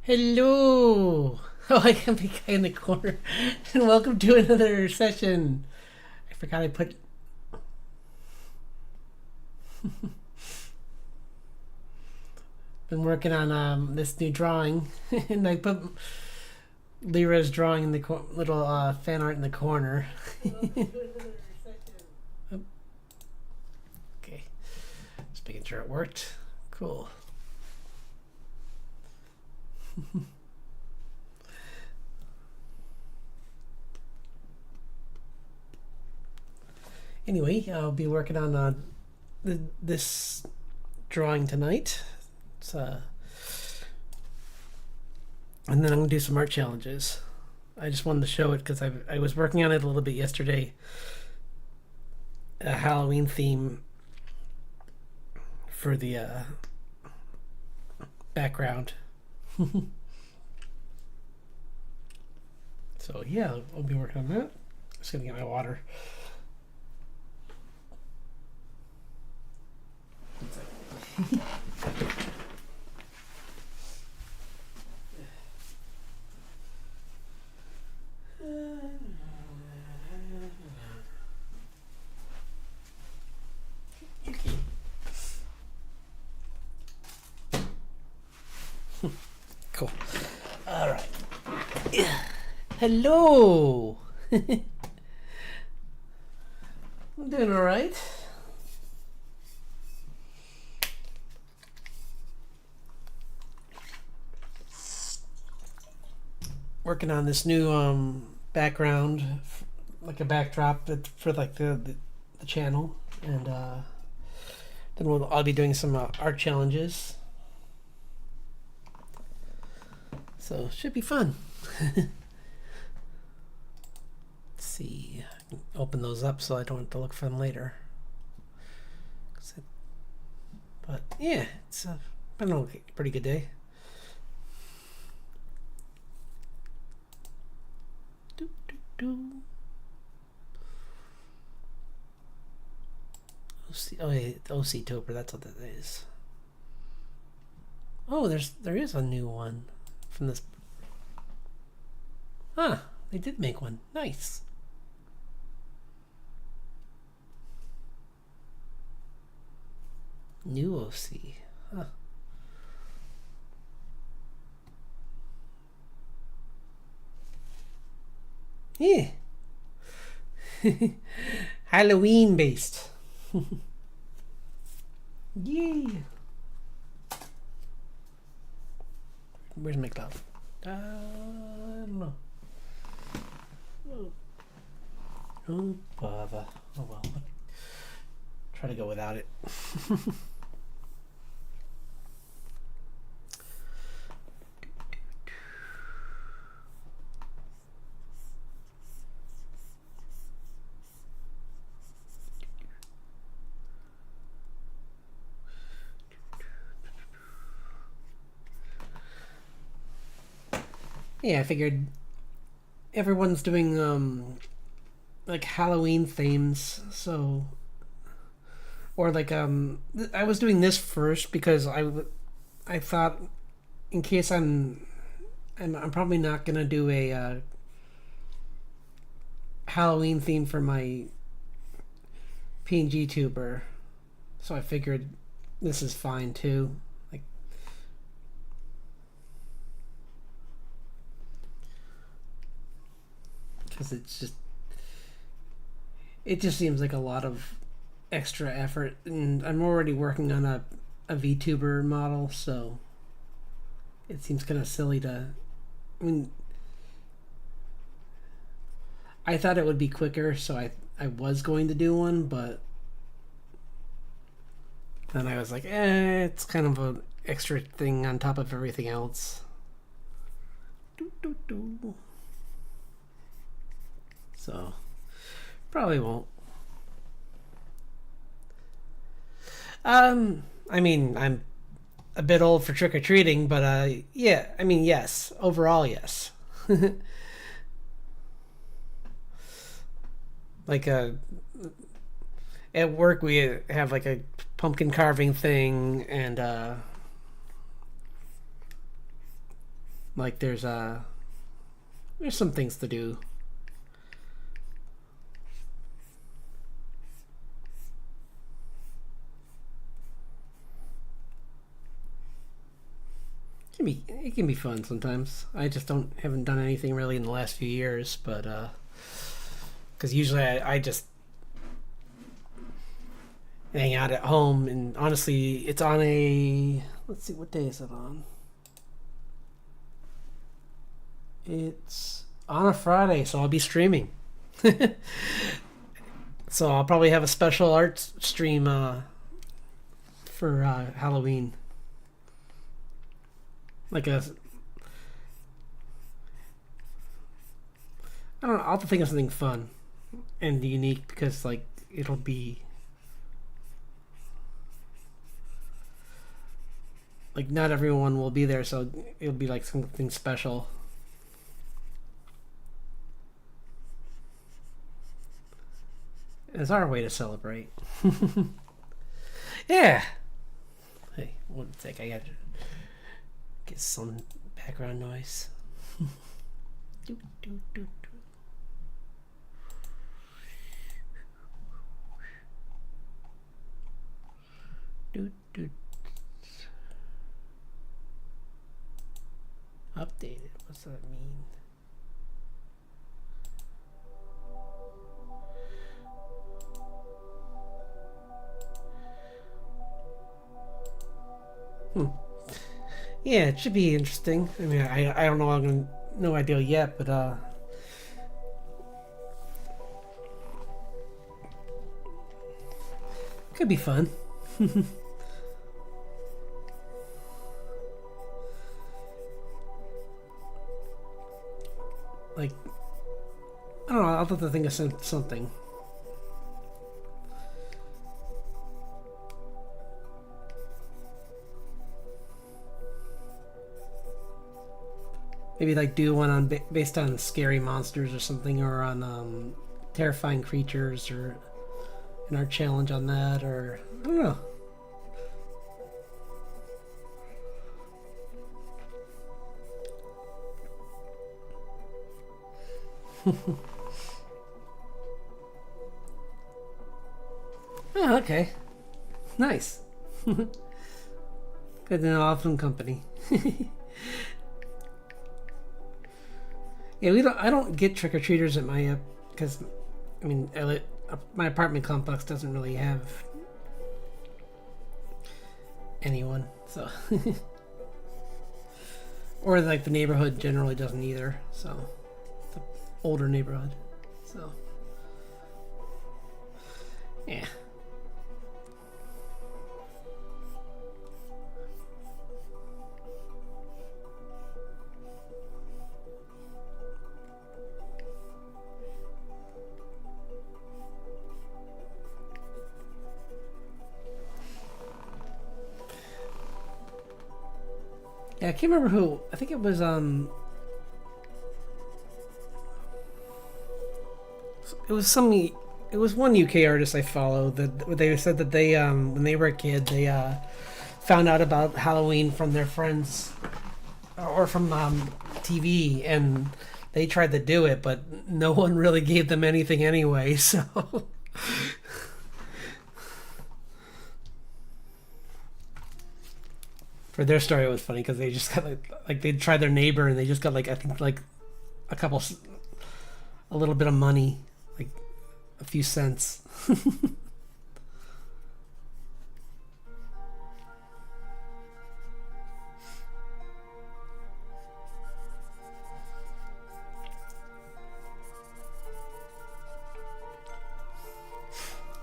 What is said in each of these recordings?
Hello! Oh, I can be guy in the corner. And welcome to another session. I forgot I put. Been working on this new drawing, and I put Lyra's drawing in the little fan art in the corner. Okay, just making sure it worked. Cool. Anyway, I'll be working on this drawing tonight. It's, and then I'm gonna do some art challenges. I just wanted to show it because I was working on it a little bit yesterday. A Halloween theme for the background. So yeah, I'll be working on that. Just gonna get my water. Cool. All right. Hello. I'm doing all right. Working on this new background, like a backdrop for like the channel, and then I'll be doing some art challenges. So should be fun. Let's see, I can open those up so I don't have to look for them later. But yeah, it's been a pretty good day. Oh yeah, OC Toper, that's what that is. Oh, there is a new one from this. Ah, they did make one. Nice. New OC. Huh. Yeah. Halloween based. Yeah. Where's my glove? I don't know. Oh, bother. Oh well. Try to go without it. Yeah, I figured everyone's doing like Halloween themes, so or like I was doing this first because I thought in case I'm probably not gonna do a Halloween theme for my PNG tuber, so I figured this is fine too. Like, because it just seems like a lot of extra effort, and I'm already working on a VTuber model, so it seems kind of silly to. I mean, I thought it would be quicker, so I was going to do one, but then I was like, it's kind of an extra thing on top of everything else. So probably won't. I mean, I'm a bit old for trick or treating, but yeah, I mean, yes, overall, yes. Like at work we have like a pumpkin carving thing, and Like there's some things to do. It can be fun sometimes. I just haven't done anything really in the last few years, but because usually I just hang out at home, and honestly, it's on a, let's see, what day is it on? It's on a Friday, so I'll be streaming. So I'll probably have a special art stream for Halloween. Like a, I don't know. I'll have to think of something fun and unique because like it'll be like not everyone will be there, so it'll be like something special. It's our way to celebrate. Yeah. Hey, one sec. I gotta get some background noise. Do, do, do, do. Do, do. Updated. What's that mean? Yeah, it should be interesting. I mean, I don't know. I'm gonna no idea yet, but could be fun. Like, I don't know. I'll have to think of something. Maybe like do one on based on scary monsters or something, or on terrifying creatures, or an art challenge on that, or I don't know. Oh, okay, nice. Good to know I'm from company. Yeah, we don't. I don't get trick or treaters at my because, I mean, my apartment complex doesn't really have anyone, so or like the neighborhood generally doesn't either. So, it's an older neighborhood, so yeah. Yeah, I can't remember who. I think it was it was some. It was one UK artist I follow that they said that they when they were a kid they found out about Halloween from their friends or from TV, and they tried to do it, but no one really gave them anything anyway. So for their story, it was funny because they just got like they tried their neighbor and they just got like I think like a couple a little bit of money, like a few cents.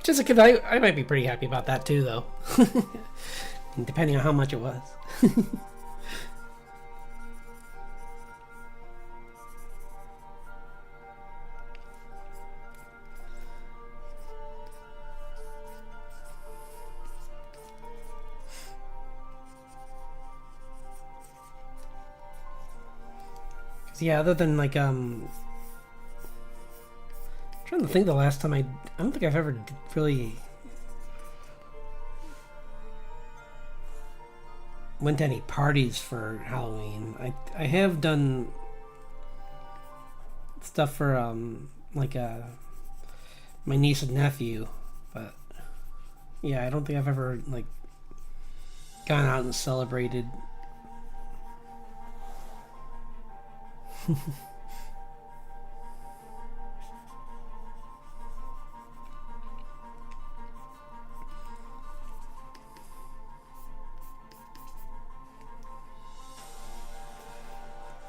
Just because I might be pretty happy about that too, though. Depending on how much it was. Yeah, other than like trying to think the last time I don't think I've ever really went to any parties for Halloween. I have done stuff for like my niece and nephew, but yeah, I don't think I've ever like gone out and celebrated.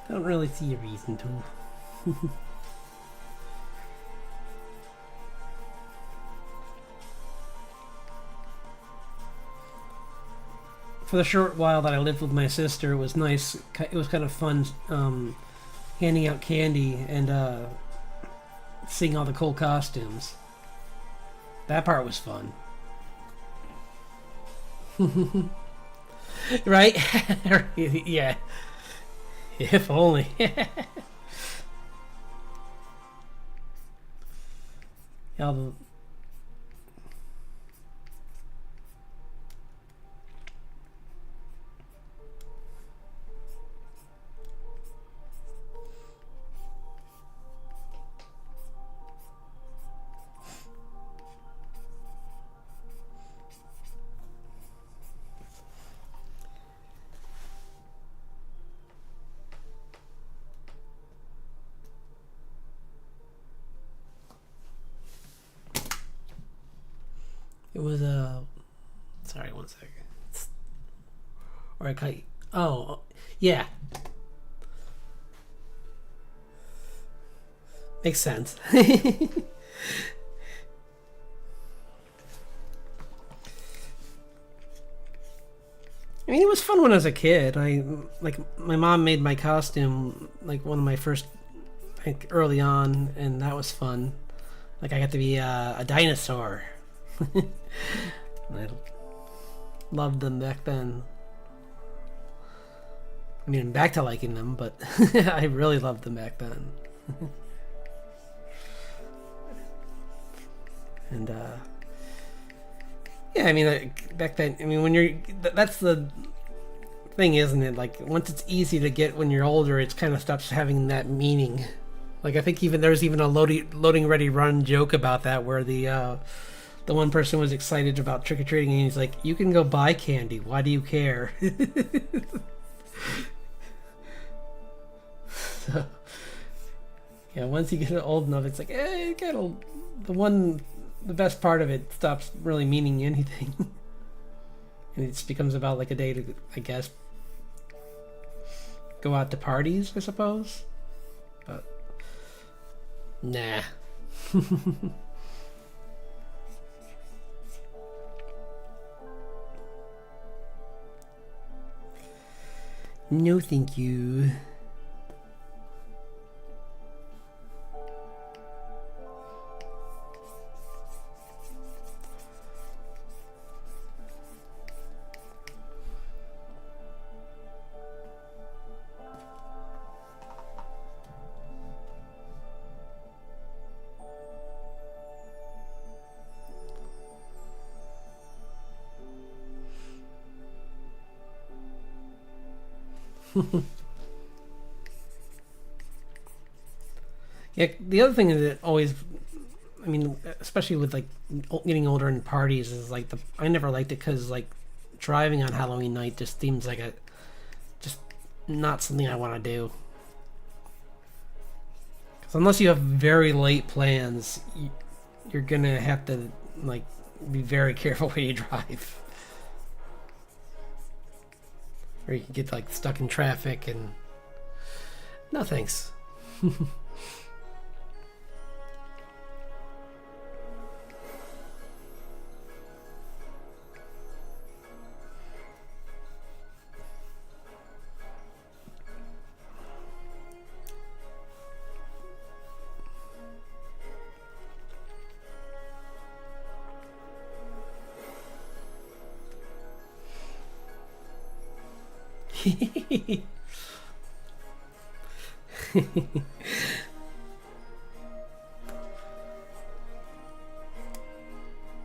I don't really see a reason to. For the short while that I lived with my sister, it was nice. It was kind of fun handing out candy and seeing all the cool costumes. That part was fun. Right? Yeah. If only. Album. It was sorry, one second. Or I cut. Oh, yeah. Makes sense. I mean, it was fun when I was a kid. Like my mom made my costume like one of my first, like early on, and that was fun. Like I got to be a dinosaur. I loved them back then. I mean, I'm back to liking them, but I really loved them back then. And yeah, I mean, back then, I mean, when you're, that's the thing, isn't it? Like, once it's easy to get when you're older, it kind of stops having that meaning. Like, I think even there's even a loading ready run joke about that, where the one person was excited about trick-or-treating, and he's like, you can go buy candy, why do you care? So, yeah, once you get old enough, it's like, the best part of it stops really meaning anything. And it just becomes about like a day to, I guess, go out to parties, I suppose. But, nah. No, thank you. Yeah, the other thing that always, I mean, especially with like getting older in parties, is like I never liked it because like driving on Halloween night just seems like just not something I want to do. Because unless you have very late plans, you're gonna have to like be very careful where you drive, or you can get like stuck in traffic and no thanks.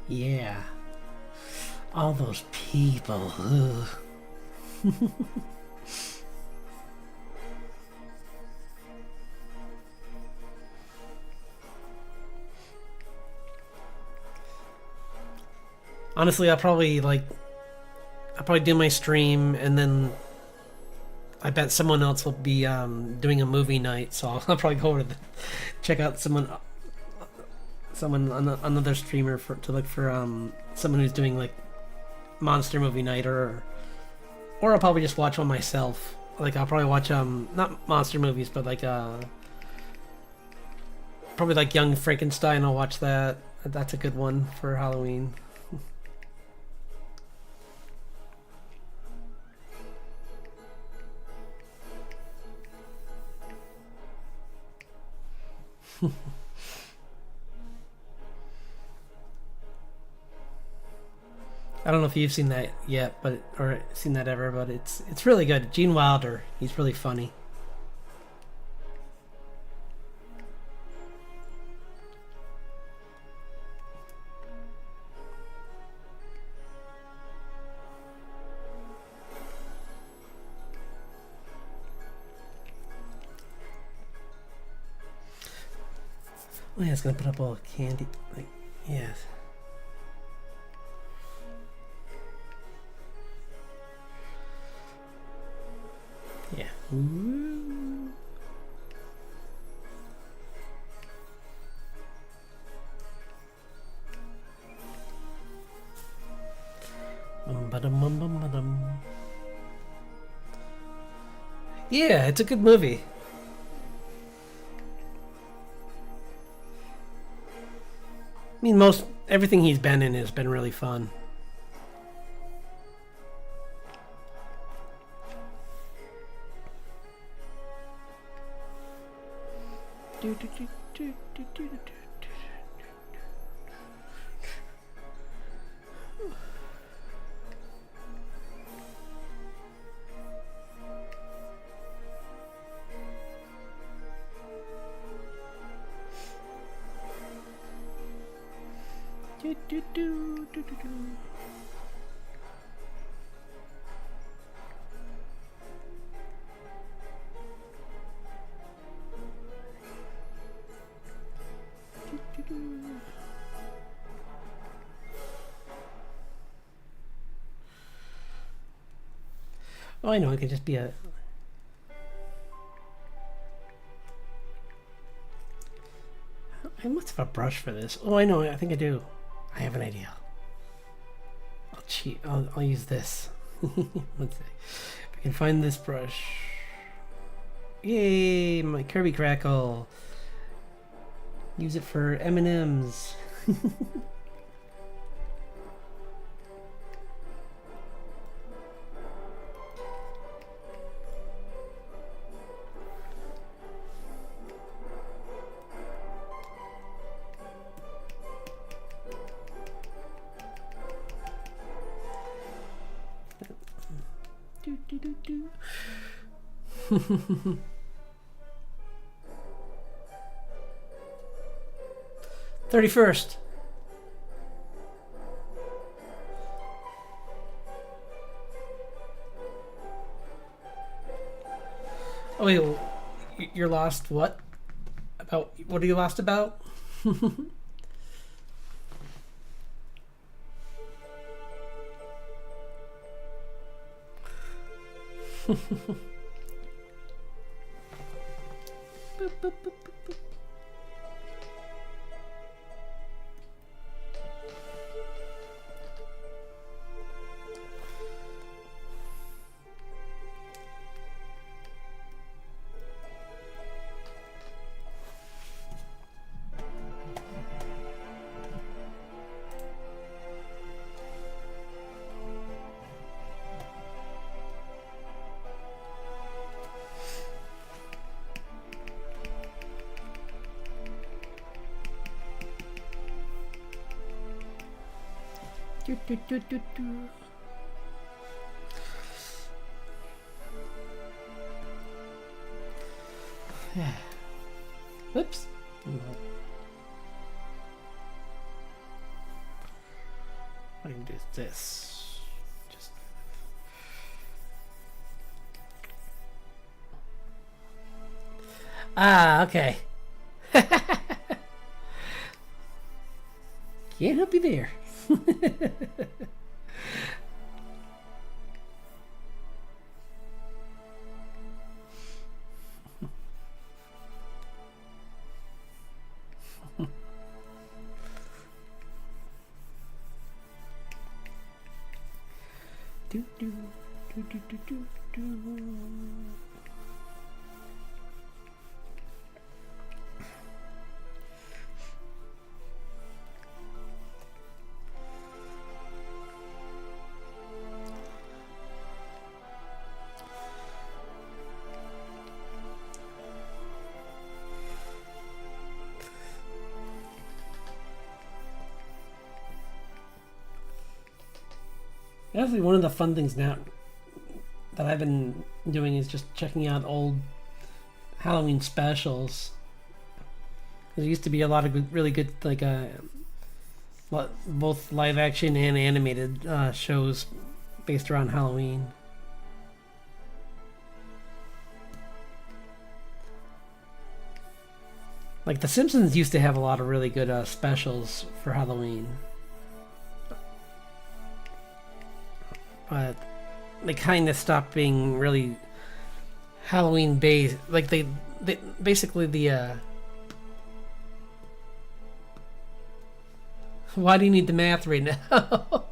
Yeah, all those people. Ugh. Honestly, I'll probably do my stream and then I bet someone else will be doing a movie night, so I'll probably go over to check out another streamer to look for someone who's doing like monster movie night, or I'll probably just watch one myself. Like I'll probably watch not monster movies, but like probably like Young Frankenstein. I'll watch that. That's a good one for Halloween. I don't know if you've seen that yet, or seen that ever, but it's really good. Gene Wilder, he's really funny. Oh yeah, it's gonna put up all the candy. Like, yes. Yeah. Ooh. Yeah, it's a good movie. I mean, most everything he's been in has been really fun. Oh, I know. It could just be a. I must have a brush for this. Oh, I know. I think I do. I have an idea. I'll cheat. I'll use this. Let's see. If I can find this brush. Yay! My Kirby Crackle. Use it for M&Ms. do. 31st. Oh wait, you're lost what? About what are you lost about? Boop, boop, boop, boop, boop. Do. Oops. I can do this. Just Ah, okay. Can't help you there. do, do, do, do, do, do, do. Actually, one of the fun things now that I've been doing is just checking out old Halloween specials. There used to be a lot of good, really good, like both live action and animated shows based around Halloween. Like The Simpsons used to have a lot of really good specials for Halloween, but they kind of stopped being really Halloween based. Like they basically the. Why do you need the math right now?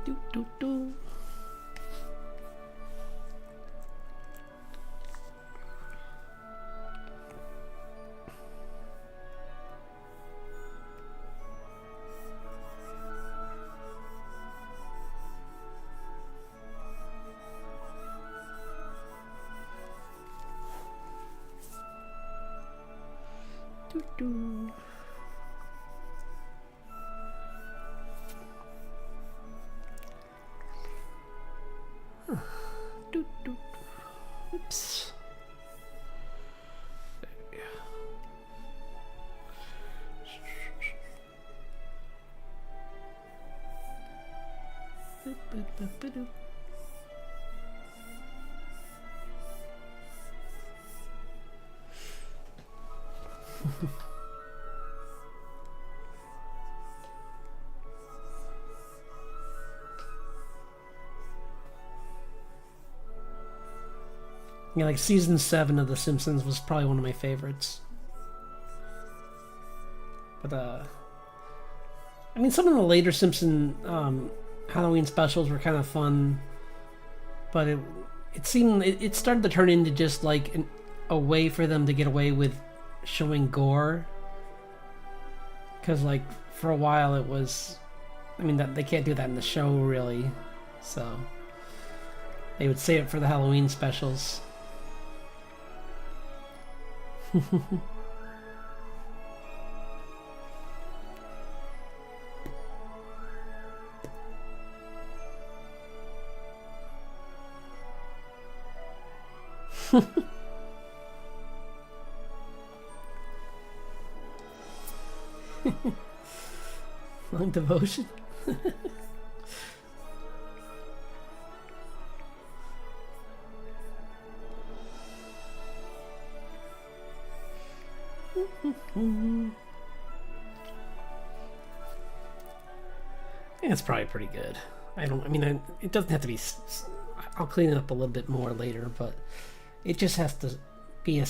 do, do, do. Do, do. Huh. Do, do. Oops. There. Yeah, like season 7 of The Simpsons was probably one of my favorites. But I mean, some of the later Simpson Halloween specials were kind of fun, but it seemed it started to turn into just like a way for them to get away with showing gore. Because like for a while it was, I mean that they can't do that in the show really, so they would save it for the Halloween specials. Long devotion. It's probably pretty good. It doesn't have to be. I'll clean it up a little bit more later, but it just has to be a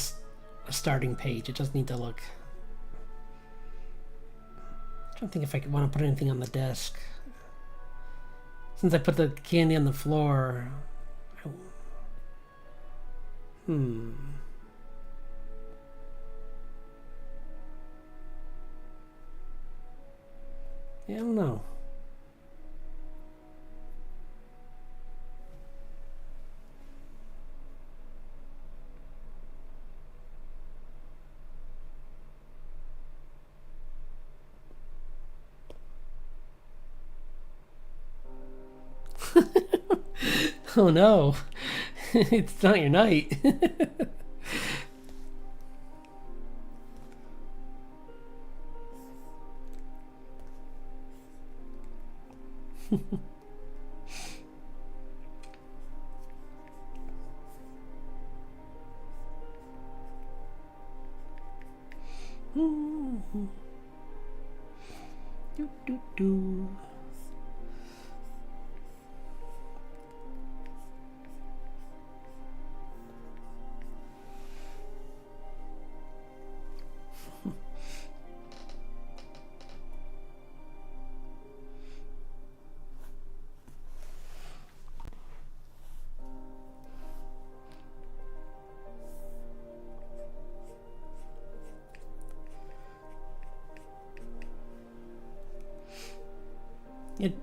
starting page. It doesn't need to look. I don't think if I could want to put anything on the desk. Since I put the candy on the floor. Yeah, I don't know. Oh no, it's not your night. do, do, do. It,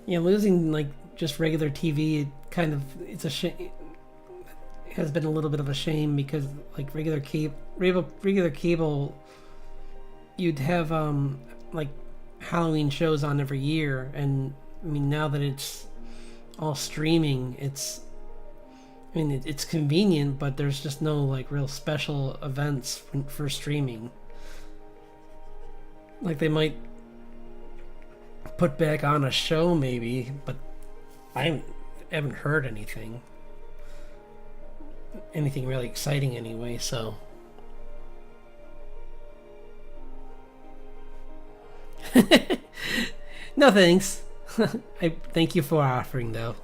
yeah, losing like just regular TV, it kind of it's a shame. Has been a little bit of a shame because like regular cable, you'd have like Halloween shows on every year, and I mean now that it's all streaming, it's convenient, but there's just no like real special events for streaming. Like they might put back on a show maybe, but I haven't heard anything really exciting anyway, so no thanks. I thank you for offering though.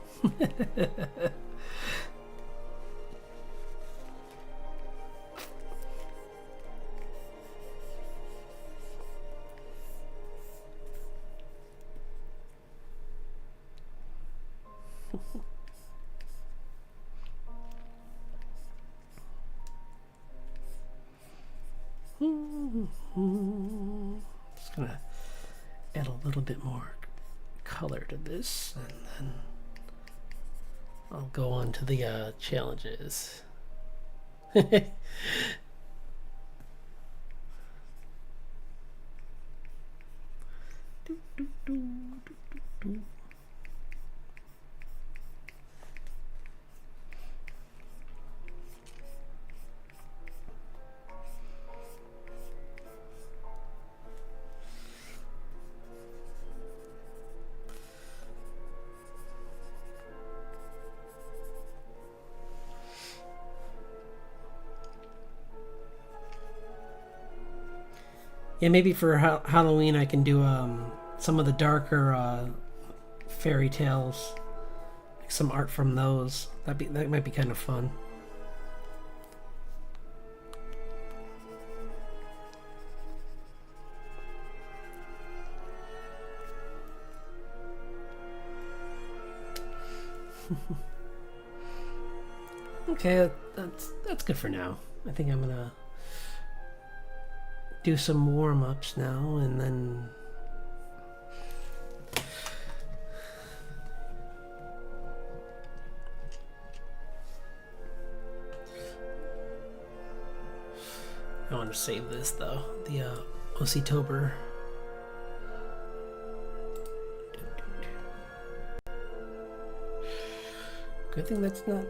Just gonna add a little bit more color to this, and then I'll go on to the challenges. Yeah, maybe for Halloween I can do some of the darker fairy tales, like some art from those. That might be kind of fun. Okay, that's good for now. I think I'm gonna do some warm-ups now, and then I want to save this though, the October. Good thing that's not.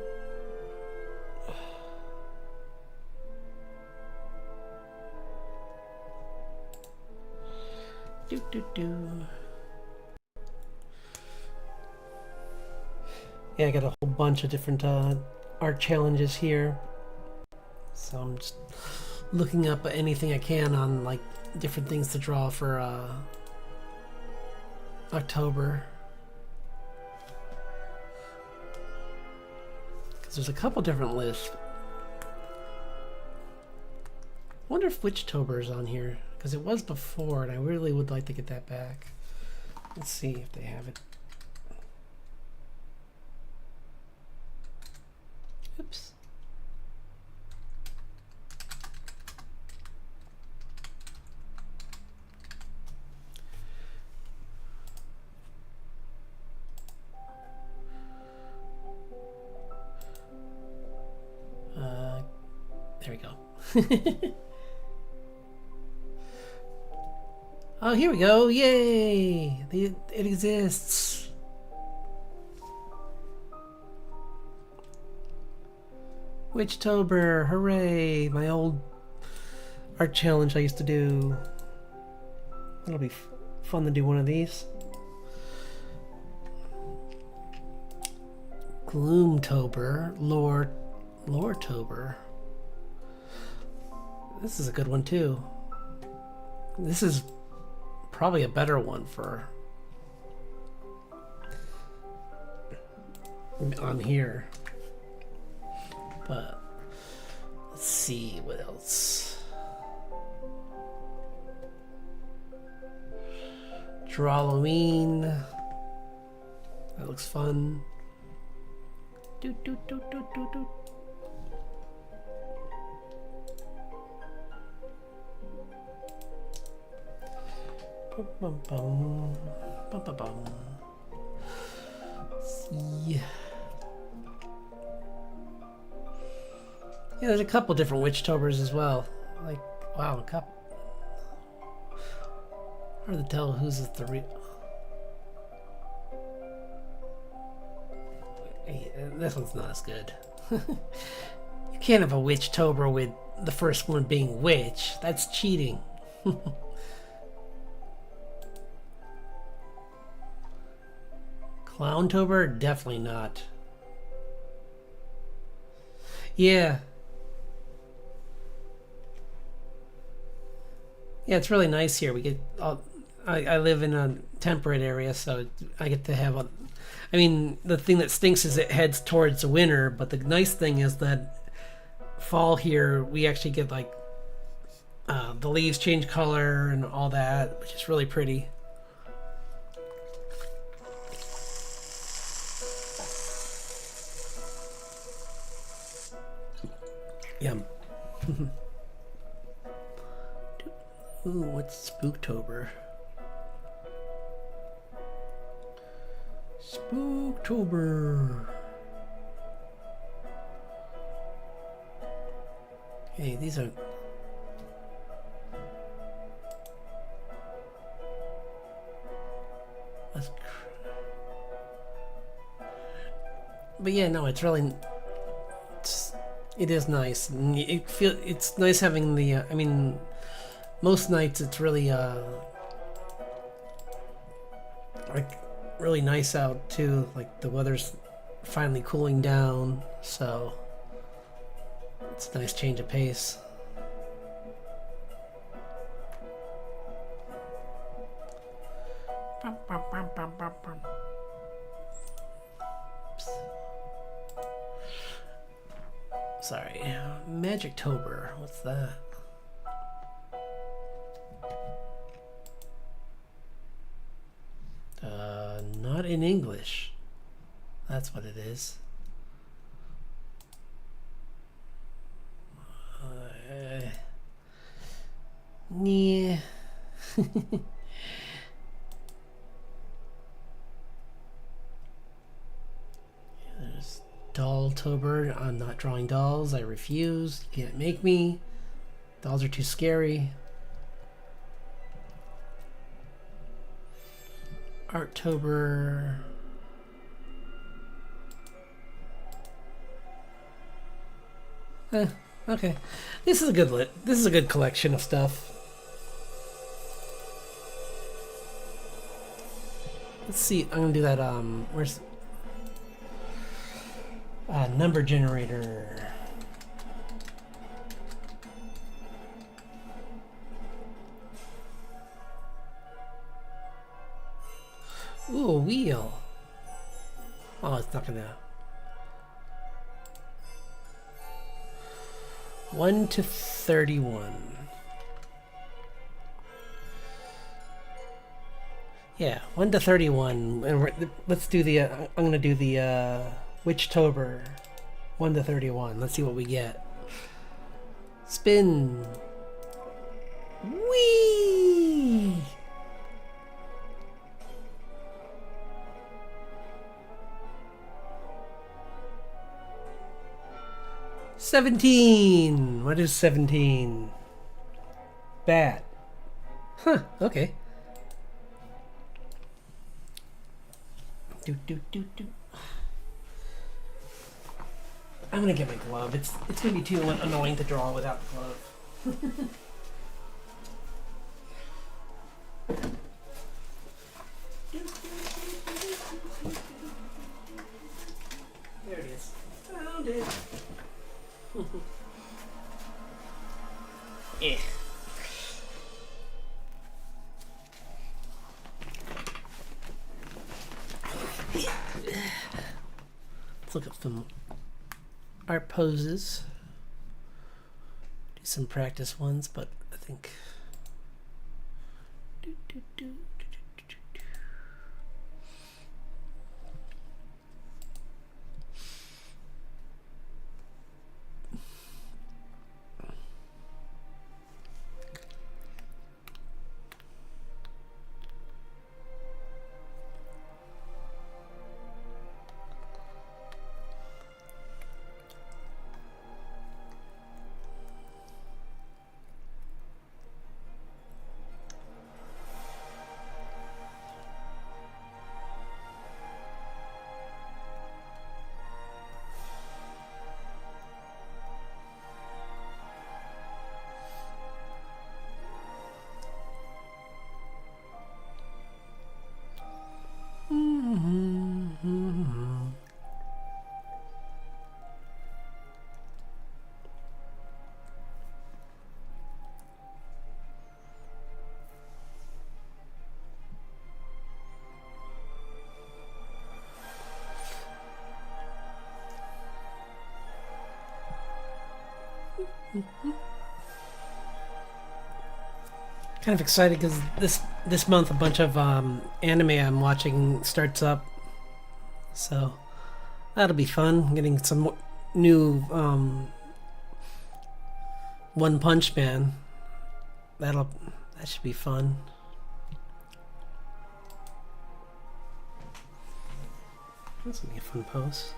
Yeah, I got a whole bunch of different art challenges here, so I'm just looking up anything I can on like different things to draw for October, because there's a couple different lists. I wonder if Witchtober is on here, because it was before, and I really would like to get that back. Let's see if they have it. Oops. There we go. Oh, here we go. Yay! It exists. Witchtober. Hooray! My old art challenge I used to do. It'll be fun to do one of these. Gloomtober. Loretober. This is a good one too. This is probably a better one for on here. But let's see what else. Drawloween. That looks fun. Doot, doot, doot, doot, doot, doot. Bum, bum, bum, bum, bum. See. Yeah, there's a couple different Witchtobers as well. Like, wow, a couple. Hard to tell who's the real. Hey, this one's not as good. You can't have a Witchtober with the first one being witch. That's cheating. Clowntober? Definitely not. Yeah. Yeah, it's really nice here. We get I live in a temperate area, so I get to have a... I mean, the thing that stinks is it heads towards the winter, but the nice thing is that fall here, we actually get like the leaves change color and all that, which is really pretty. Yum. Ooh, what's Spooktober? Spooktober. Hey, these are... But yeah, no, it's really... It is nice. It's nice having the... I mean, most nights it's really like really nice out too. Like the weather's finally cooling down, so it's a nice change of pace. Sorry, Magictober. What's that? Not in English. That's what it is. Yeah. There's Dolltober. I'm not drawing dolls. I refuse. You can't make me. Dolls are too scary. Arttober. Okay. This is a good This is a good collection of stuff. Let's see. I'm gonna do that. Where's number generator? Ooh, a wheel. Oh, it's not gonna... 1 to 31. Yeah, 1 to 31. And let's do the... I'm gonna do the Witchtober 1 to 31. Let's see what we get. Spin. Whee! 17. What is 17? Bad. Huh, okay. I'm gonna get my glove. It's gonna be too annoying to draw without the glove. There it is. Found it. Yeah. Let's look up some art poses. Do some practice ones, but I think. Kind of excited because this month a bunch of anime I'm watching starts up, so that'll be fun. Getting some new One Punch Man. That should be fun. That's gonna be a fun pose.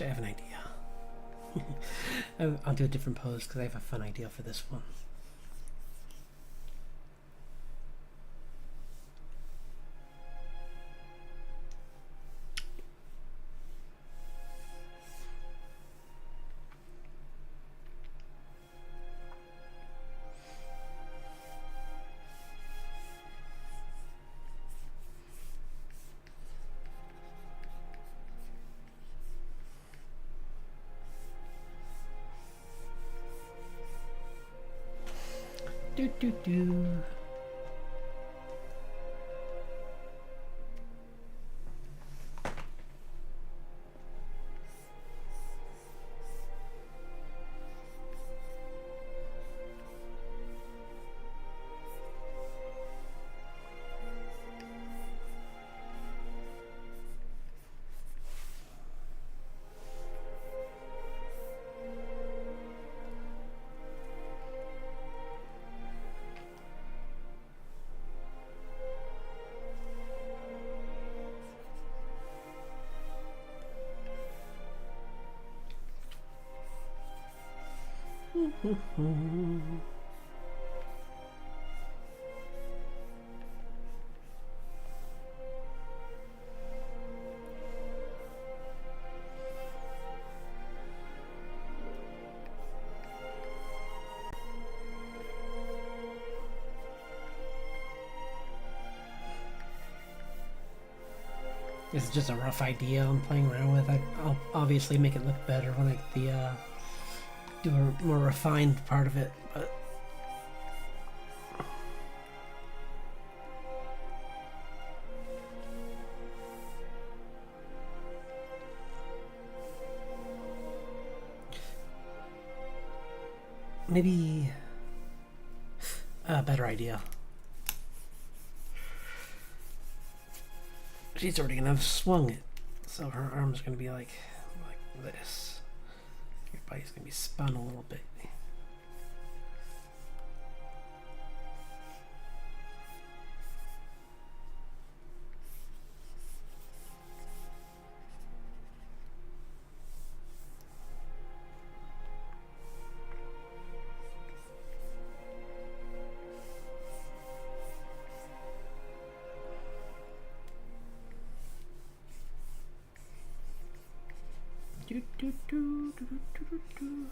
I have an idea. I'll do a different pose because I have a fun idea for this one. Do. This is just a rough idea I'm playing around with. I'll obviously make it look better when I do a more refined part of it, but maybe a better idea. She's already gonna have swung it, so her arm's gonna be like this. Your body's gonna be spun a little bit. Do, do, do, do, do, do, do.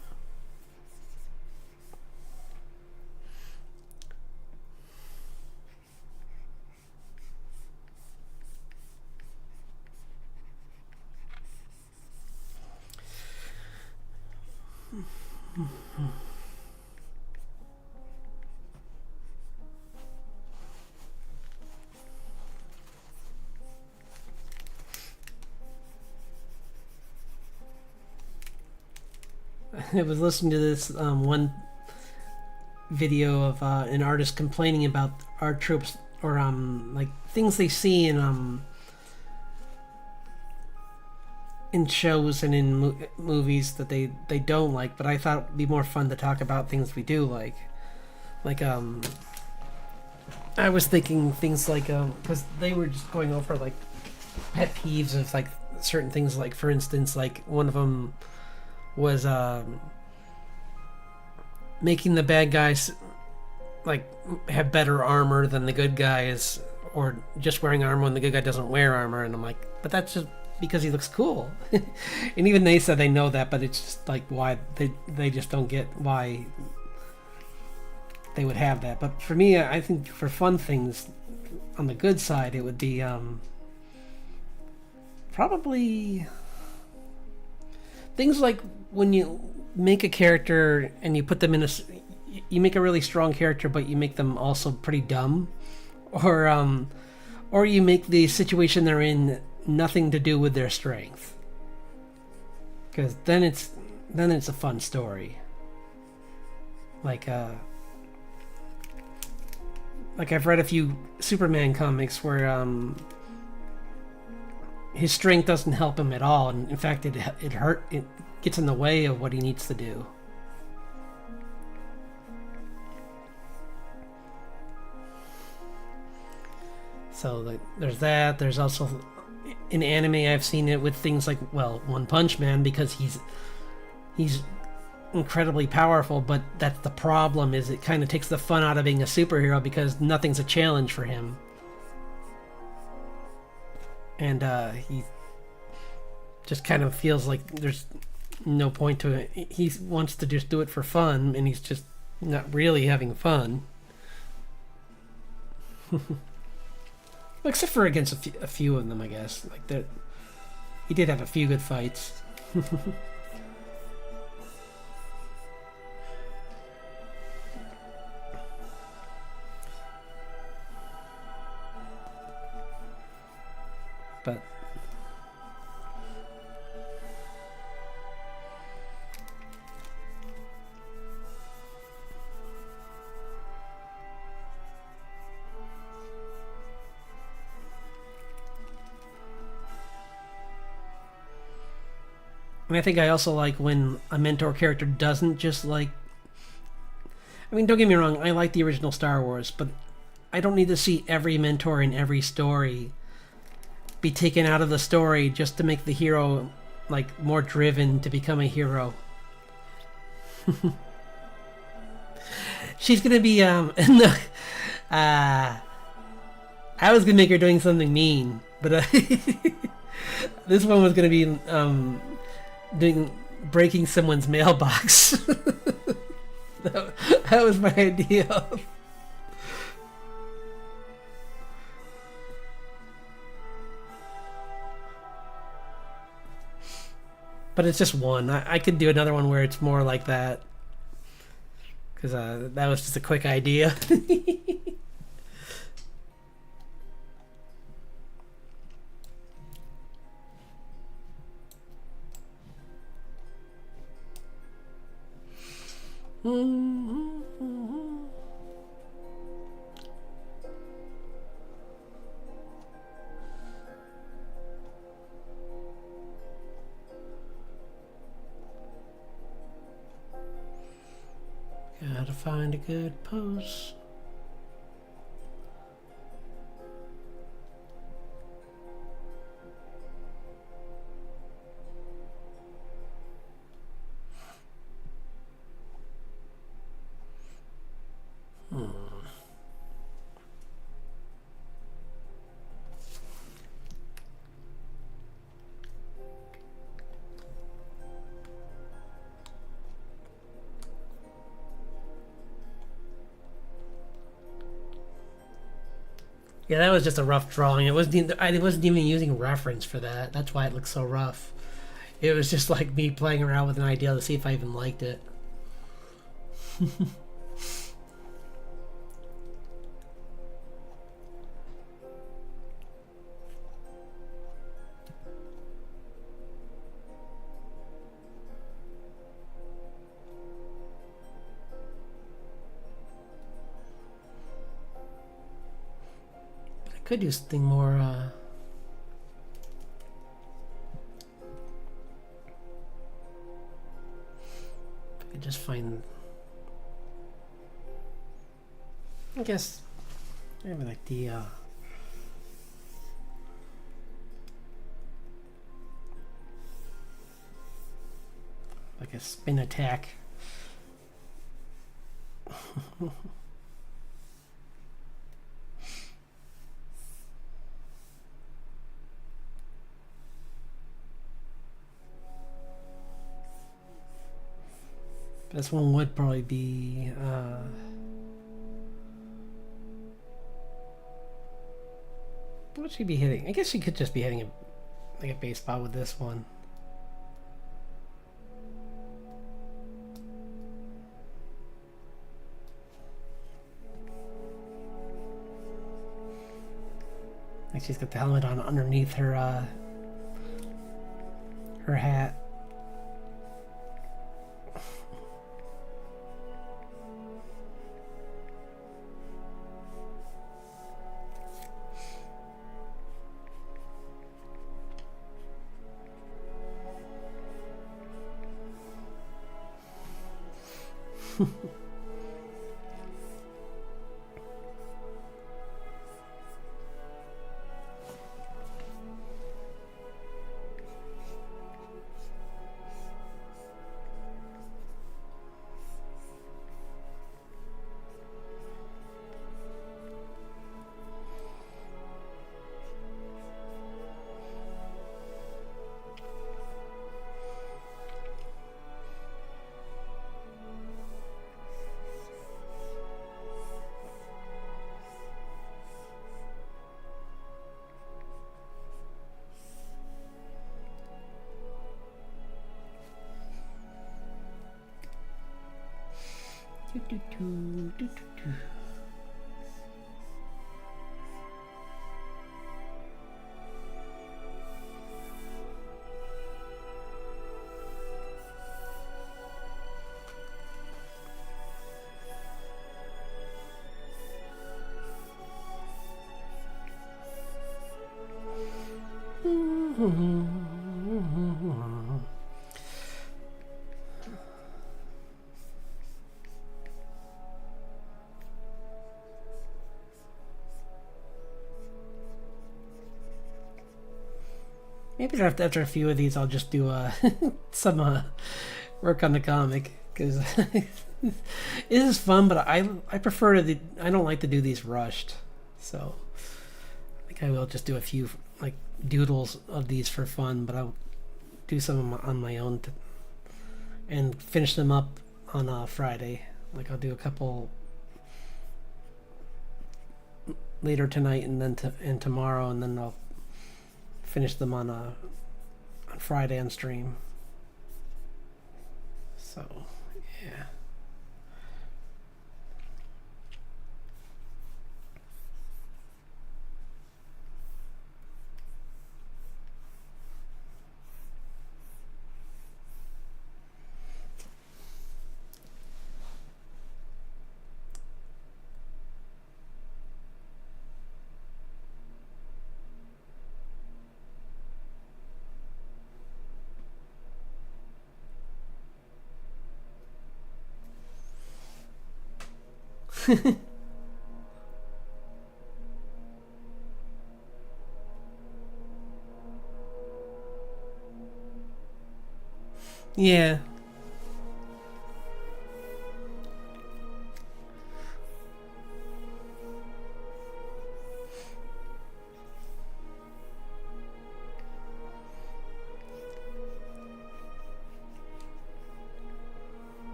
I was listening to this one video of an artist complaining about art tropes or like things they see in shows and in movies that they don't like, but I thought it'd be more fun to talk about things we do like I was thinking things like because they were just going over like pet peeves of like certain things, like for instance, like one of them was making the bad guys like have better armor than the good guys, or just wearing armor when the good guy doesn't wear armor. And I'm like, but that's just because he looks cool. And even they said they know that, but it's just like why they just don't get why they would have that. But for me, I think for fun things on the good side, it would be probably things like when you make a character and you put them in you make a really strong character, but you make them also pretty dumb, or you make the situation they're in nothing to do with their strength, because then it's a fun story. Like I've read a few Superman comics where his strength doesn't help him at all, and in fact it gets in the way of what he needs to do. So there's that. There's also in anime I've seen it with things like, well, One Punch Man, because he's incredibly powerful, but that's the problem, is it kind of takes the fun out of being a superhero because nothing's a challenge for him. And he just kind of feels like there's no point to it. He wants to just do it for fun, and he's just not really having fun. Except for against a few of them, I guess. Like that, he did have a few good fights. But and I think I also like when a mentor character doesn't just like... I mean, don't get me wrong, I like the original Star Wars, but I don't need to see every mentor in every story be taken out of the story just to make the hero like more driven to become a hero. She's gonna be no, I was gonna make her doing something mean, but this one was gonna be breaking someone's mailbox. that was my idea. But it's just one. I could do another one where it's more like that, because that was just a quick idea. find a good pose. Yeah, that was just a rough drawing. I wasn't even using reference for that. That's why it looks so rough. It was just like me playing around with an idea to see if I even liked it. I could do something more. I could just find. I guess maybe like the. Like a spin attack. This one would probably be. What would she be hitting? I guess she could just be hitting like a baseball with this one. Like she's got the helmet on underneath her hat. Maybe after a few of these, I'll just do some work on the comic because it is fun. But I prefer to. I don't like to do these rushed, so I think I will just do a few like doodles of these for fun. But I'll do some on my own and finish them up on Friday. Like I'll do a couple later tonight and then and tomorrow, and then I'll finish them on Friday on stream. So, yeah. Yeah.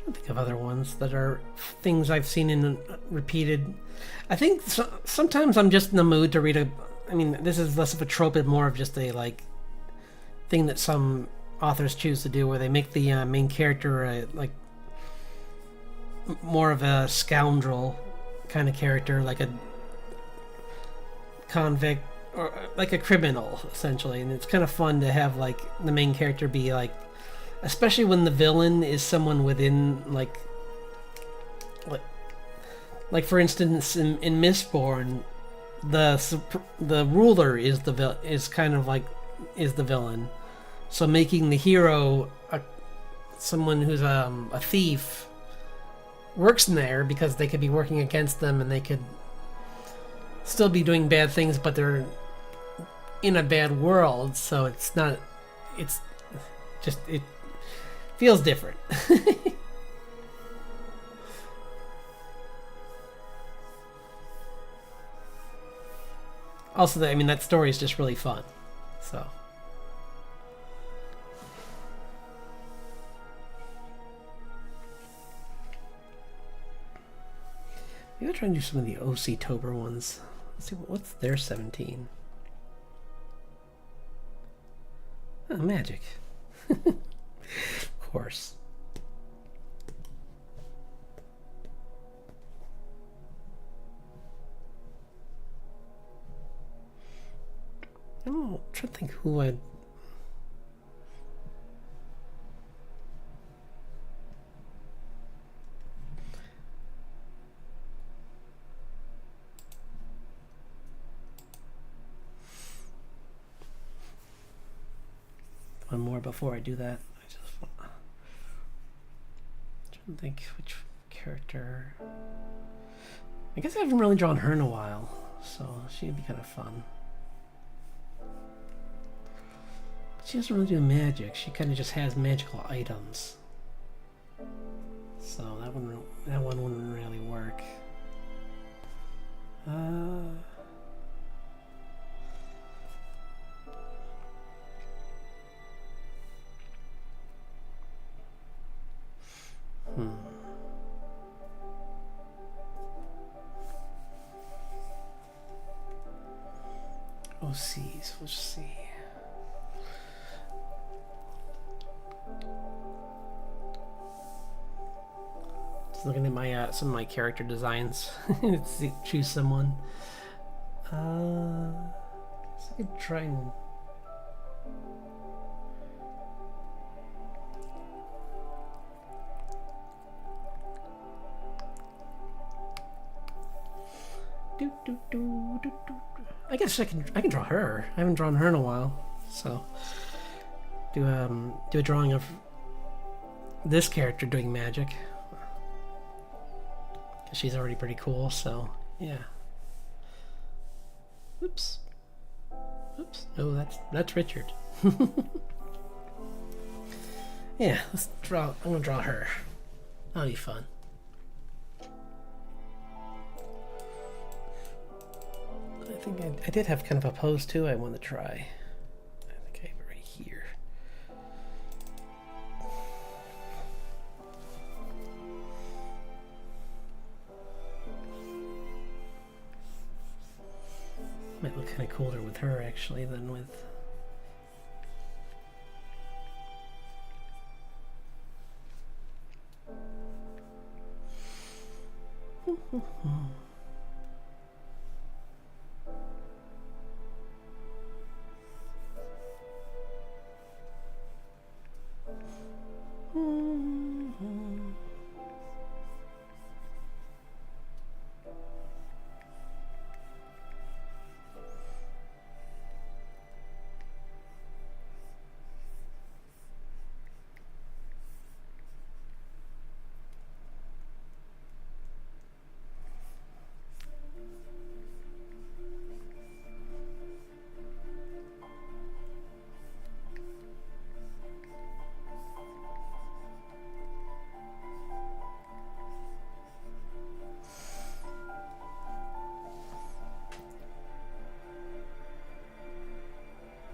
I think of other ones that are things I've seen in repeated. I think sometimes I'm just in the mood to read a. I mean, this is less of a trope and more of just a like thing that some authors choose to do, where they make the main character like more of a scoundrel kind of character, like a convict or like a criminal essentially, and it's kind of fun to have like the main character be like, especially when the villain is someone within like like for instance in Mistborn, the ruler is is kind of like is the villain, so making the hero someone who's a thief works in there because they could be working against them and they could still be doing bad things, but they're in a bad world, so it's not. It's just it feels different. Also, I mean that story is just really fun. So. Maybe I'll try and do some of the OC Tober ones. Let's see what's their 17. Oh, magic. Of course. I'm trying to think who I'd. One more before I do that. I just want. I'm trying to think which character. I guess I haven't really drawn her in a while, so she'd be kind of fun. She doesn't really do magic. She kind of just has magical items. So that one wouldn't really work. OCs, let's see. Just looking at my some of my character designs. Let's choose someone. So I could try and. I guess I can draw her. I haven't drawn her in a while, so do a drawing of this character doing magic. She's already pretty cool, so yeah. Oops. No, that's Richard. Yeah, let's draw. I'm gonna draw her. That'll be fun. I think I did have kind of a pose too I want to try. I think I have it right here. Might look kind of cooler with her actually than with.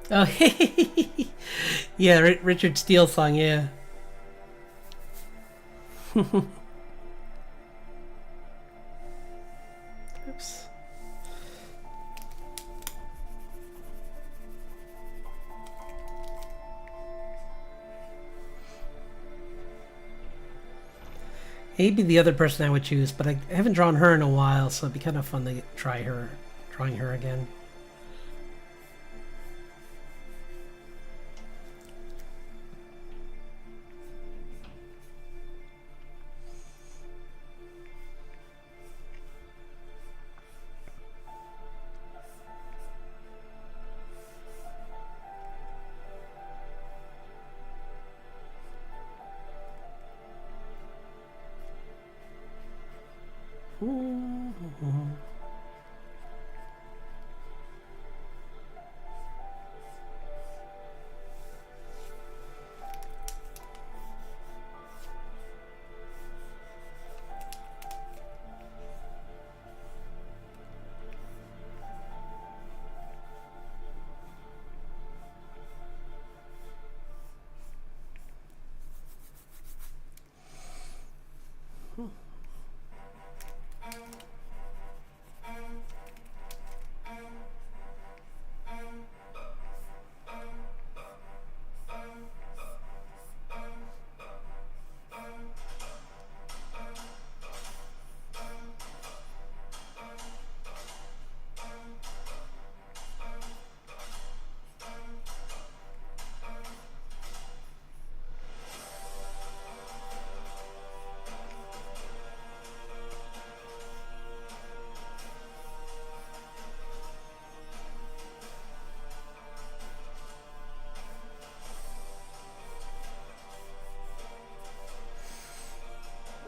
Oh, yeah, Richard Steele song, yeah. Oops. He'd be the other person I would choose, but I haven't drawn her in a while, so it'd be kind of fun to try her, drawing her again.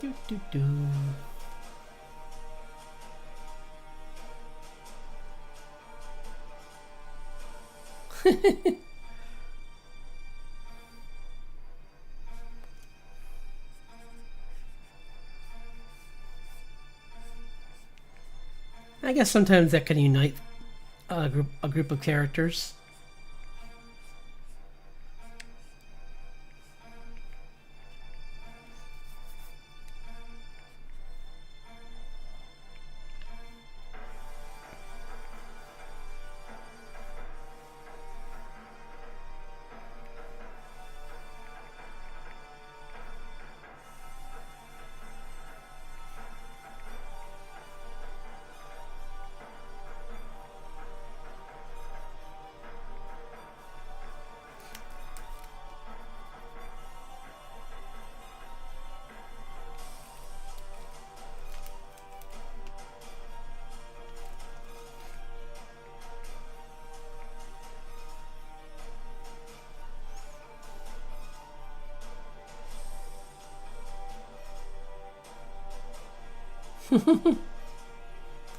Do, do, do. I guess sometimes that can unite a group of characters.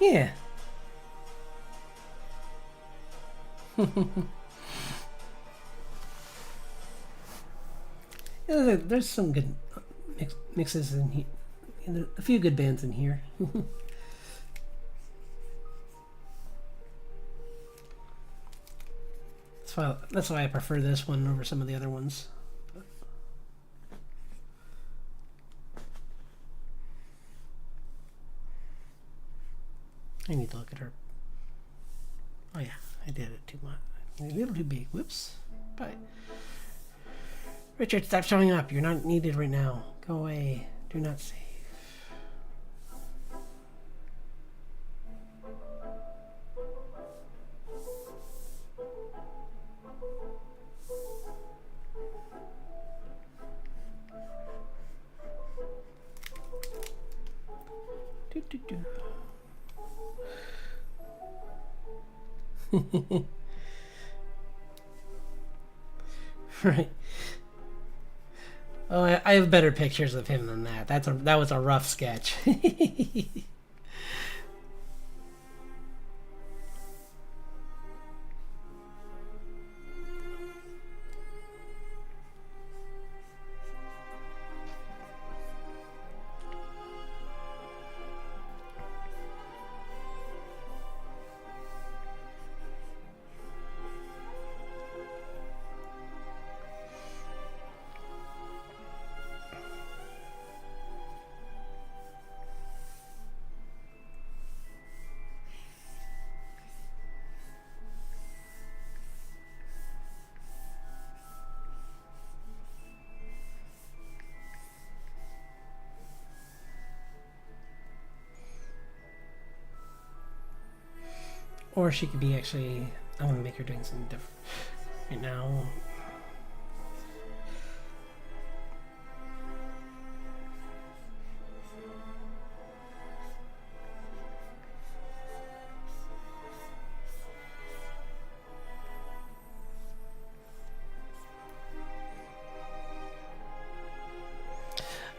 Yeah. Yeah, there's some good mixes in here. A few good bands in here. That's why I prefer this one over some of the other ones. I need to look at her. Oh yeah, I did it too much. A little too big. Whoops. Bye. Richard, stop showing up. You're not needed right now. Go away. Do not save. Do, do, do. Right. Oh, I have better pictures of him than that. That was a rough sketch. Or she could be actually... I want to make her doing something different right now.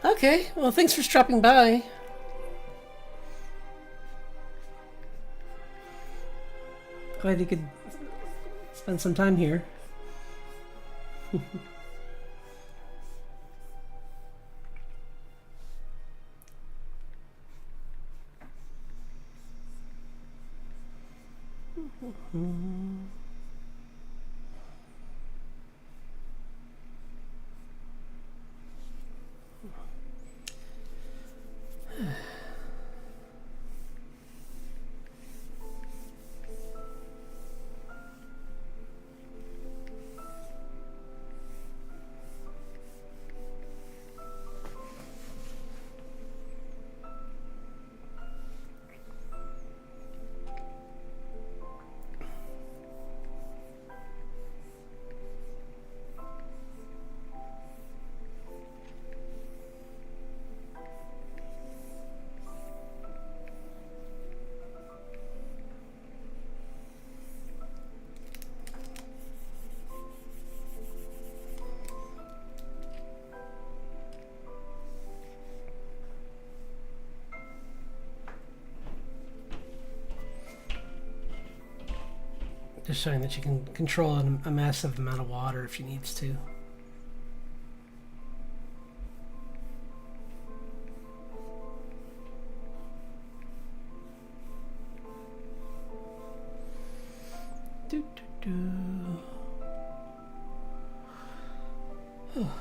Okay, well, thanks for stopping by. Glad you could spend some time here. Just showing that she can control a massive amount of water if she needs to. Do, do, do. Oh.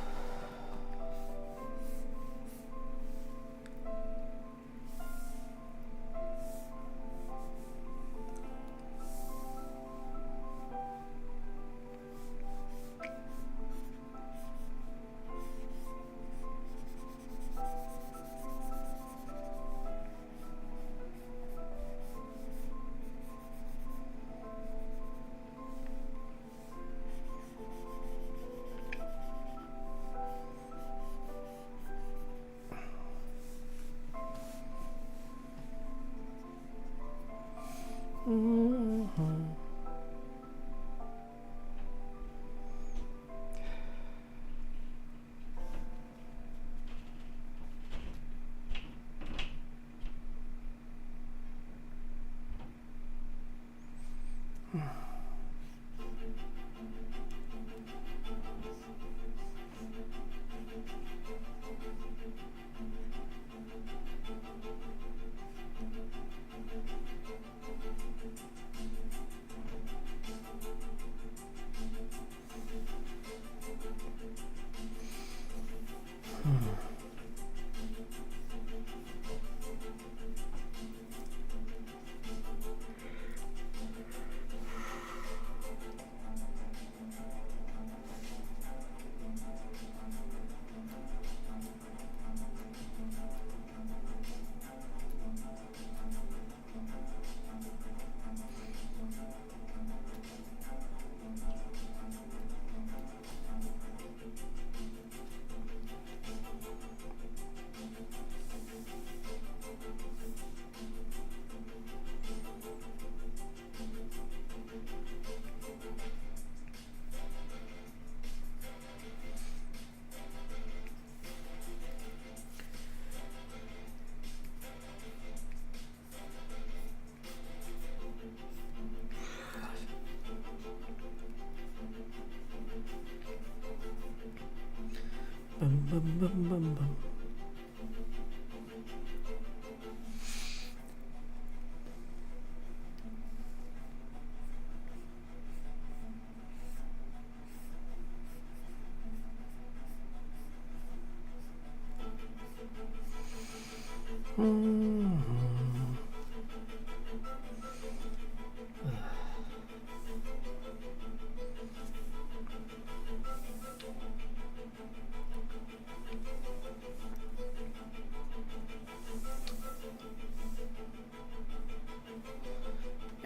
Bum, bum, bum, bum, bum.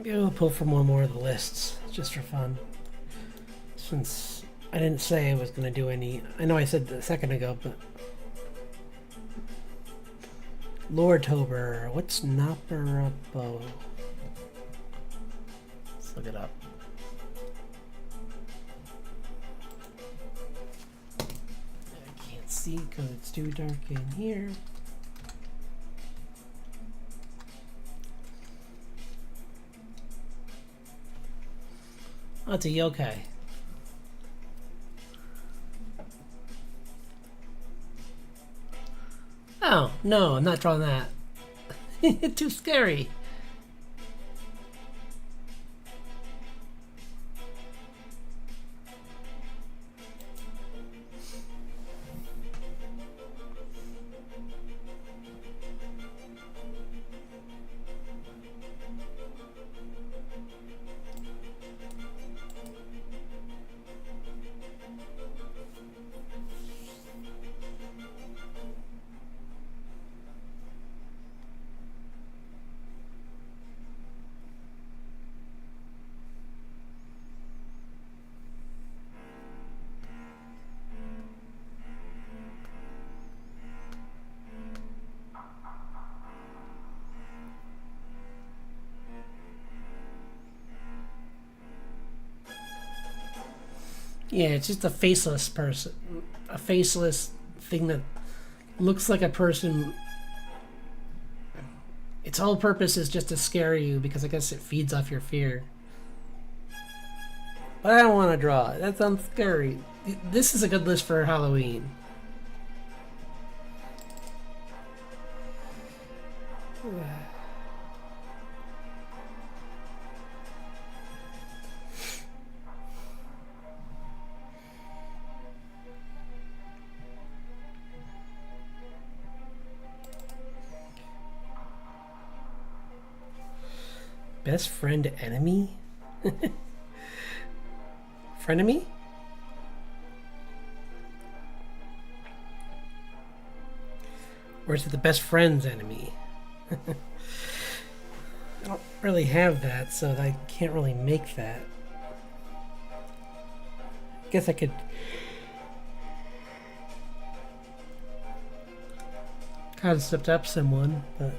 Maybe we'll pull from one more of the lists, just for fun. Since I didn't say I was going to do any... I know I said a second ago, but... Lordtober. What's Naparabo? Let's look it up. I can't see because it's too dark in here. Oh, it's a yokai. Oh, no, I'm not drawing that. Too scary. Yeah, it's just a faceless person. A faceless thing that looks like a person. Its whole purpose is just to scare you because I guess it feeds off your fear. But I don't want to draw it. That sounds scary. This is a good list for Halloween. Best friend enemy? Frenemy? Or is it the best friend's enemy? I don't really have that, so I can't really make that. I guess I could... concept up someone, but...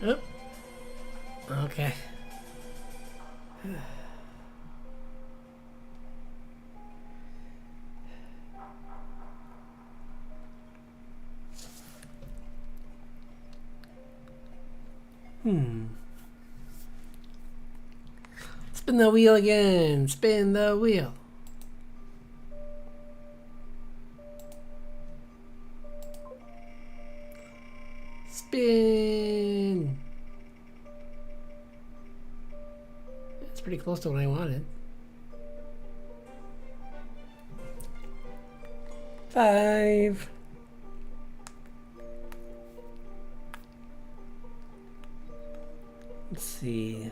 Oh. Okay. Spin the wheel again. Spin the wheel. Spin. It's pretty close to what I wanted. 5. Let's see.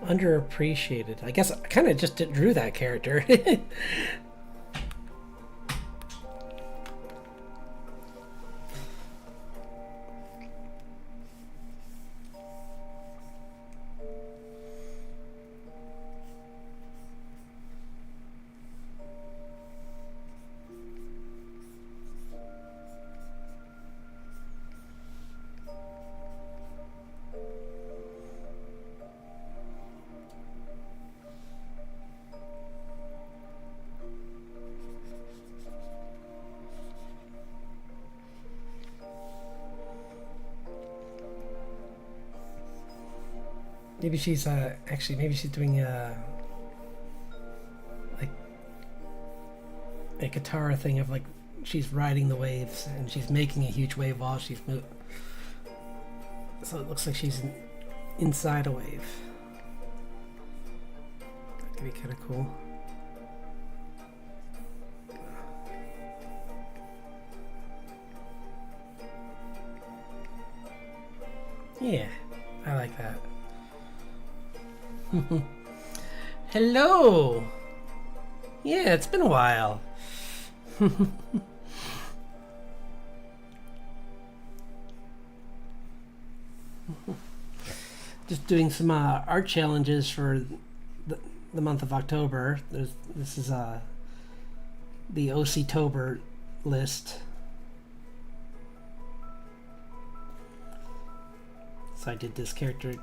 Underappreciated. I guess I kind of just drew that character. Maybe she's actually maybe she's doing like a guitar thing of like she's riding the waves and she's making a huge wave while she's moving. So it looks like she's inside a wave. That could be kind of cool. Yeah, I like that. Hello! Yeah, it's been a while. Just doing some art challenges for the month of October. This is the OC-tober list. So I did this character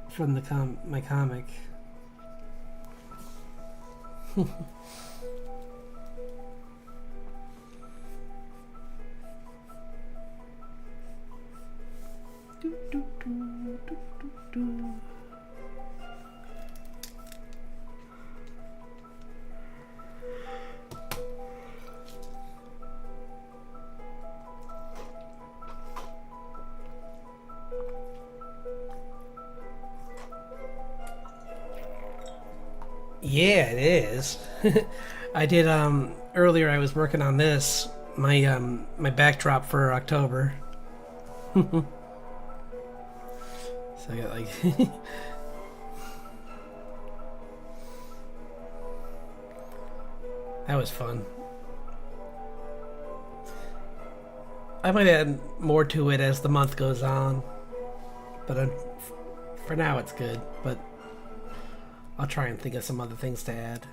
from the my comic. Yeah, it is. I did earlier I was working on this, my backdrop for October. So I got like that was fun. I might add more to it as the month goes on, but for now it's good. But I'll try and think of some other things to add.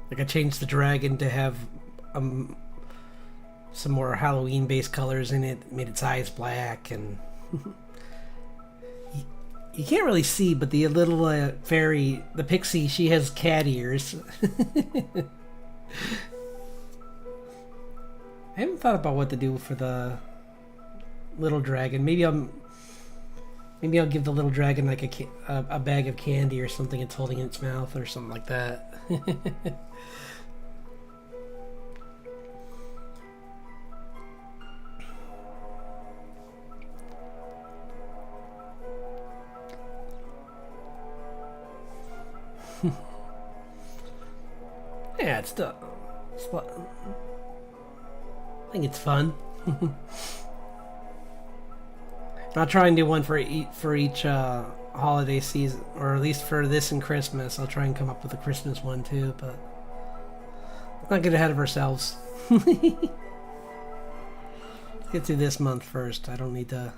Like I changed the dragon to have some more Halloween-based colors in it. Made its eyes black, and you can't really see, but the little fairy, the pixie, she has cat ears. I haven't thought about what to do for the little dragon. Maybe I'll give the little dragon like a bag of candy or something it's holding in its mouth or something like that. Yeah, it's still. I think it's fun. I'll try and do one for each holiday season, or at least for this and Christmas. I'll try and come up with a Christmas one too, but let's not get ahead of ourselves. Let's get through this month first. I don't need to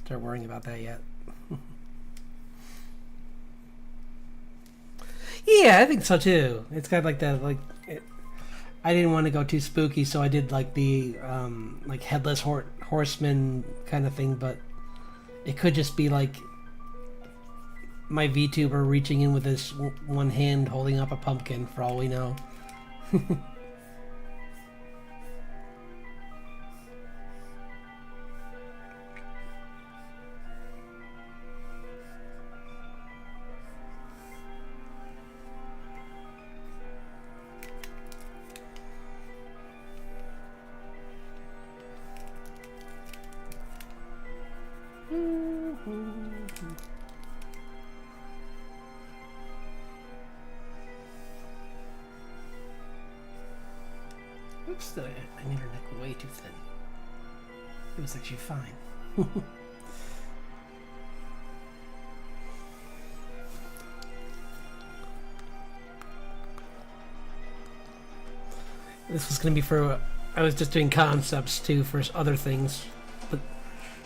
start worrying about that yet. Yeah, I think so too. It's got like that, like I didn't want to go too spooky, so I did like the like headless horseman kind of thing, but it could just be like my VTuber reaching in with his one hand holding up a pumpkin, for all we know. Oops, I made her neck way too thin. It was actually fine. This was going to be for... I was just doing concepts too for other things. But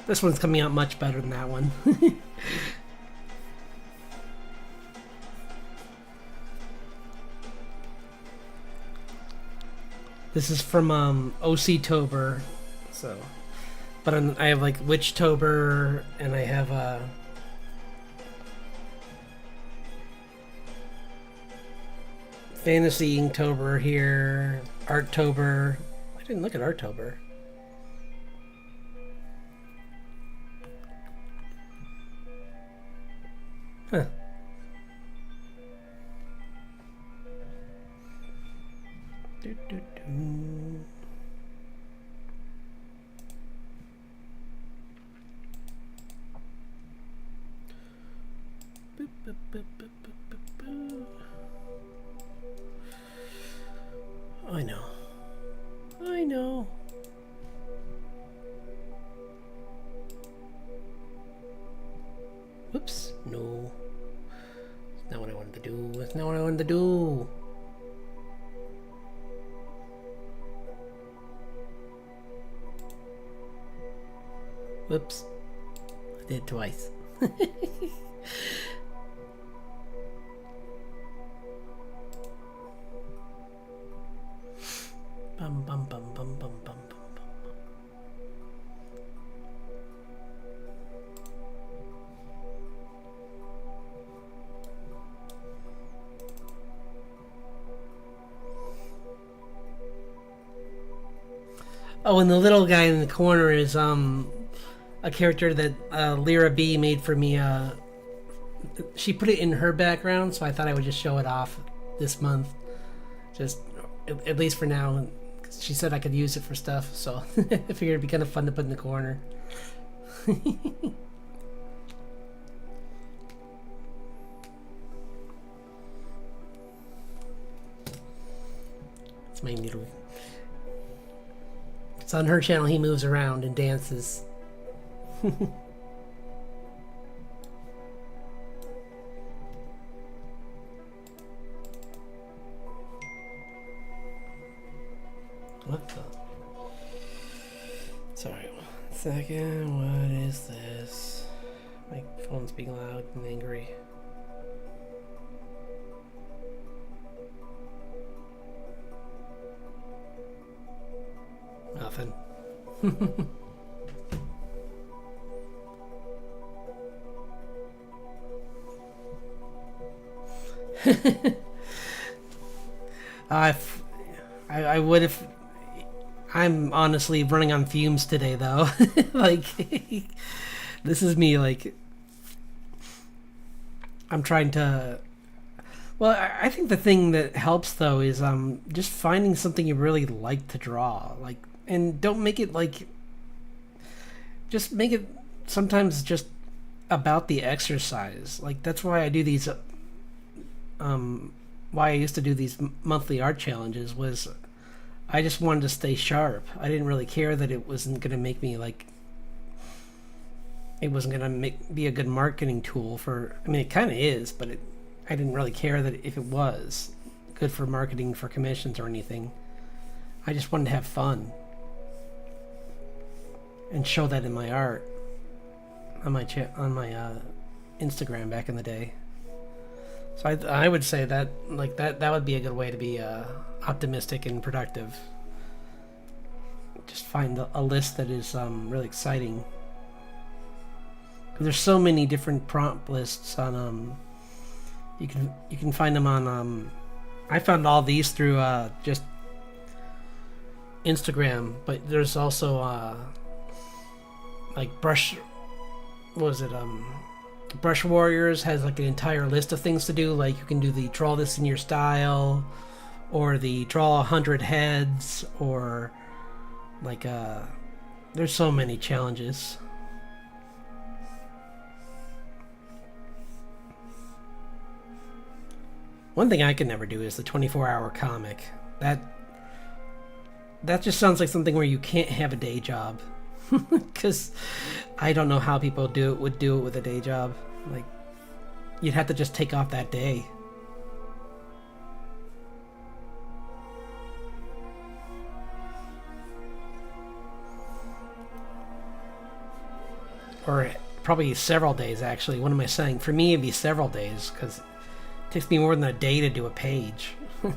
this one's coming out much better than that one. This is from OC-tober, so, but I have like Witch-tober, and I have Fantasy Inktober here, Art-tober. I didn't look at October. Huh. Do, do, do. Boop, boop, boop, boop, boop, boop, boop. I know. I know. Whoops. No. That's not what I wanted to do. That's not what I wanted to do. Whoops. I did it twice. Bum, bum, bum, bum, bum, bum, bum. Oh, and the little guy in the corner is a character that Lyra B made for me. She put it in her background, so I thought I would just show it off this month, just at least for now. She said I could use it for stuff, so I figured it'd be kind of fun to put in the corner. It's my little. It's on her channel. He moves around and dances. What the? Sorry, 1 second. What is this? My phone's being loud and angry. Nothing. I would if I'm honestly running on fumes today though. Like this is me like I'm trying to well I think the thing that helps though is just finding something you really like to draw, like, and don't make it like just make it sometimes just about the exercise. Like that's why I do these why I used to do these monthly art challenges was I just wanted to stay sharp. I didn't really care that it wasn't going to make me like it wasn't going to be a good marketing tool for, I mean it kind of is, but I didn't really care that if it was good for marketing for commissions or anything. I just wanted to have fun and show that in my art on my Instagram back in the day. So I would say that like that would be a good way to be optimistic and productive. Just find a list that is really exciting. There's so many different prompt lists on you can find them on I found all these through just Instagram, but there's also like Brush Warriors has like an entire list of things to do. Like you can do the draw this in your style, or the draw 100 heads, or like there's so many challenges. One thing I can never do is the 24-hour comic. That just sounds like something where you can't have a day job. Because I don't know how people would do it with a day job. Like, you'd have to just take off that day. Or probably several days, actually. What am I saying? For me, it'd be several days, because it takes me more than a day to do a page. I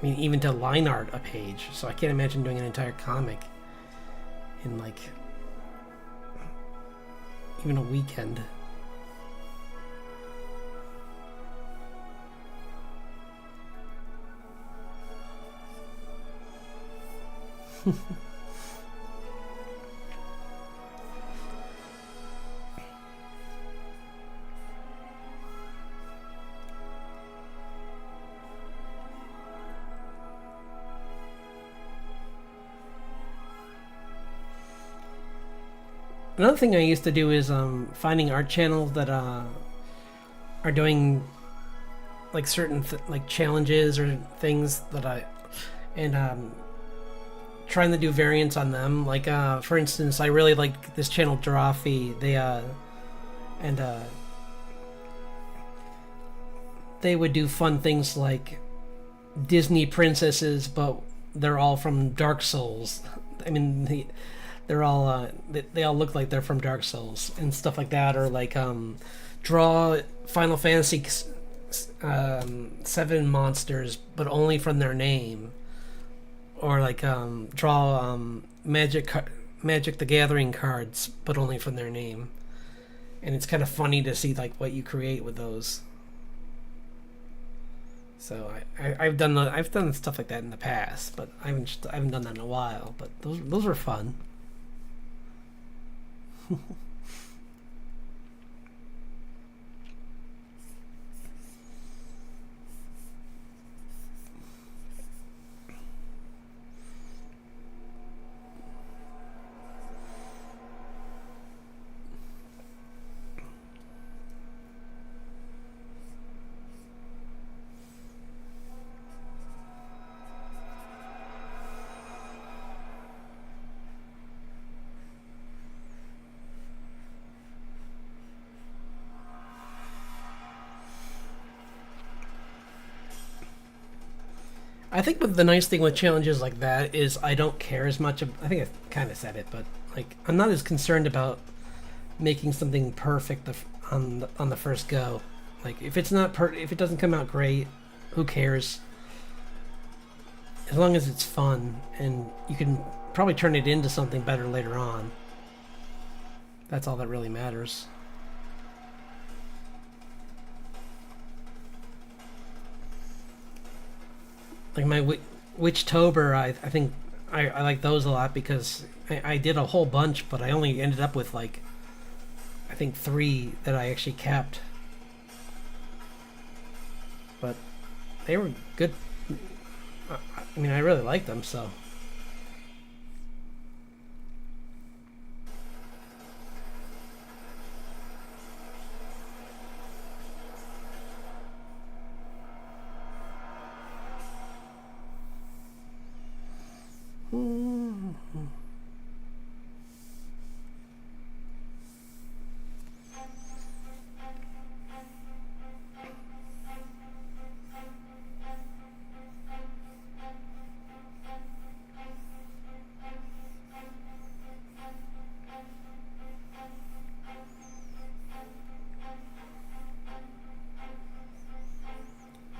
mean, even to line art a page. So I can't imagine doing an entire comic in, like, even a weekend. Another thing I used to do is finding art channels that are doing like certain like challenges or things that I and trying to do variants on them. Like for instance, I really like this channel Drawfee. And they would do fun things like Disney princesses, but they're all from Dark Souls. I mean, they're all they all look like they're from Dark Souls and stuff like that, or like draw Final Fantasy 7 monsters, but only from their name, or like draw Magic the Gathering cards, but only from their name. And it's kind of funny to see like what you create with those. So I've done stuff like that in the past, but I haven't done that in a while. But those were fun. I think the nice thing with challenges like that is I don't care as much. I think I kind of said it, but like I'm not as concerned about making something perfect on the first go. Like if it's not if it doesn't come out great, who cares? As long as it's fun and you can probably turn it into something better later on. That's all that really matters. Like my Witchtober, I think I like those a lot because I did a whole bunch, but I only ended up with like I think 3 that I actually kept. But they were good. I mean, I really liked them, so.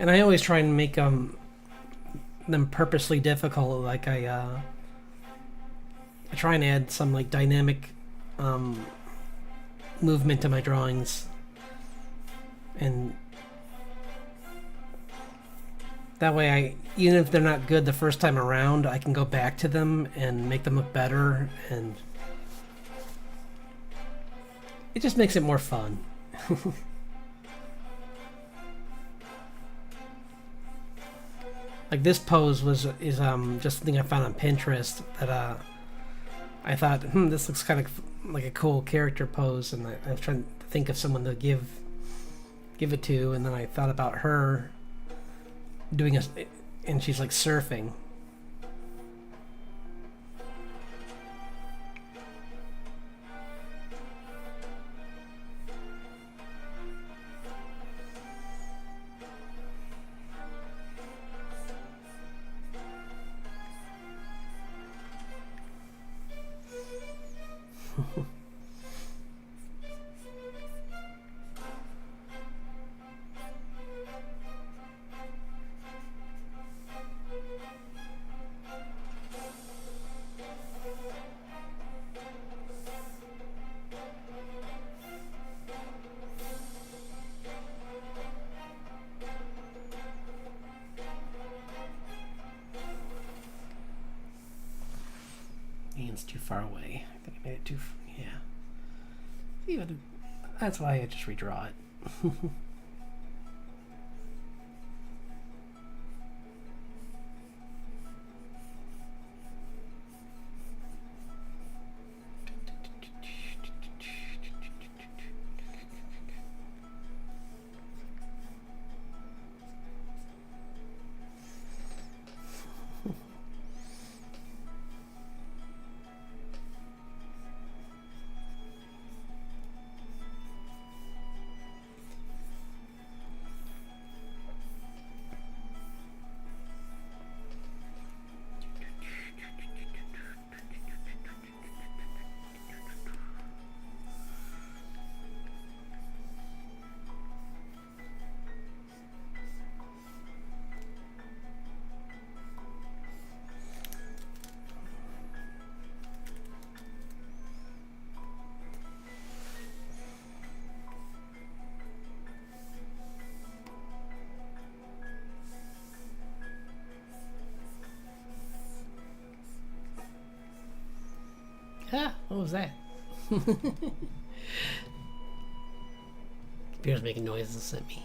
And I always try and make them purposely difficult. Like I try and add some like dynamic movement to my drawings, and that way even if they're not good the first time around, I can go back to them and make them look better, and it just makes it more fun. Like this pose is just something I found on Pinterest that I thought, this looks kind of like a cool character pose, and I was trying to think of someone to give it to, and then I thought about her doing and she's like surfing. Halloween's too far away. I think I made it too. Yeah. Even that's why I just redraw it. Ah, what was that? Computer's making noises at me.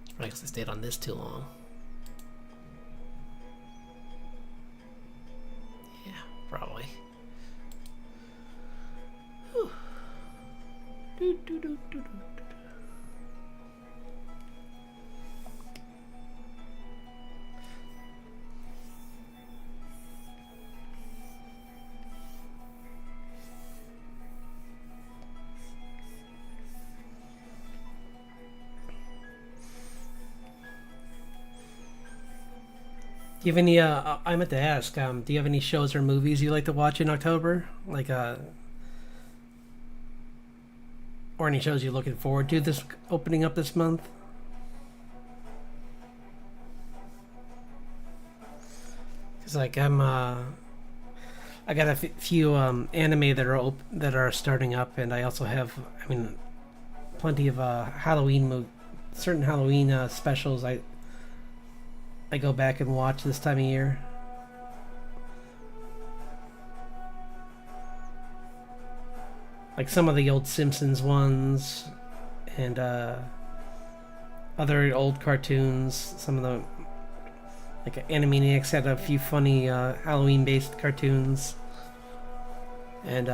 It's probably because I stayed on this too long. Yeah, probably. Whew. Do, do, do, do, do. Do you have any? I meant to ask. Do you have any shows or movies you like to watch in October? Like, or any shows you're looking forward to this opening up this month? Cause like I got a few anime that are starting up, and I also have, I mean, plenty of certain Halloween specials. I go back and watch this time of year. Like some of the old Simpsons ones and other old cartoons. Some of the like Animaniacs had a few funny Halloween based cartoons. And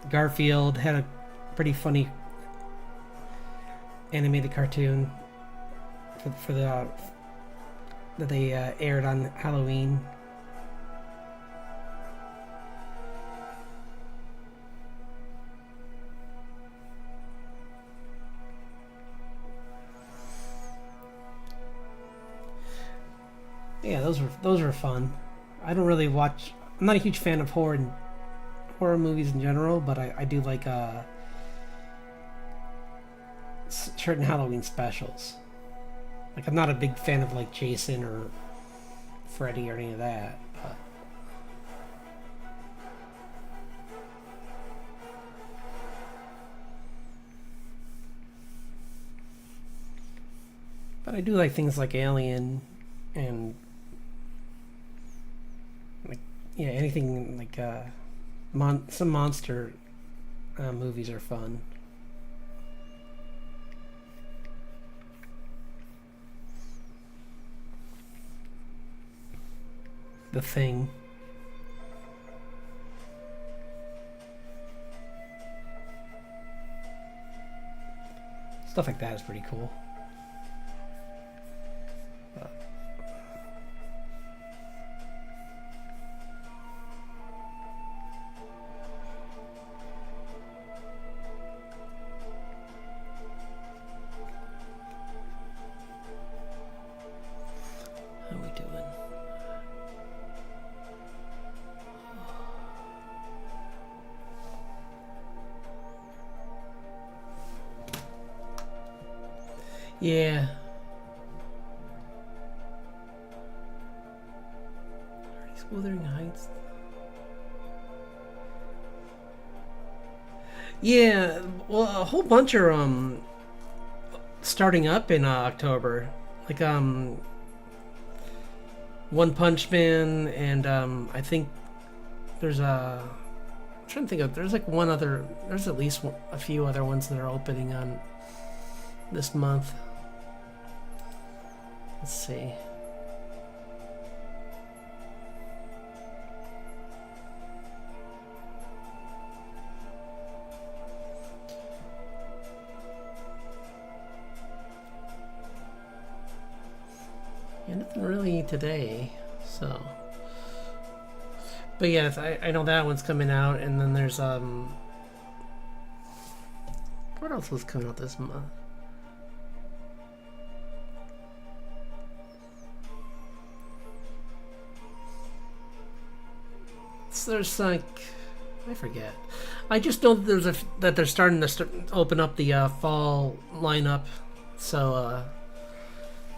Garfield had a pretty funny animated cartoon for the that they aired on Halloween. Yeah, those were fun. I don't really watch. I'm not a huge fan of horror movies in general, but I do like certain Halloween specials. Like, I'm not a big fan of like Jason or Freddy or any of that, but I do like things like Alien and like, yeah, anything like some monster movies are fun. The Thing. Stuff like that is pretty cool. How we doing? Yeah. Are these Wuthering Heights? Yeah, well, a whole bunch are starting up in October. Like One Punch Man, and I think there's a. I'm trying to think of. There's like one other. There's at least a few other ones that are opening on this month. Let's see. Yeah, nothing really today, so. But yes, I know that one's coming out, and then there's what else was coming out this month? So there's like, I forget. I just know that that they're starting to open up the fall lineup, so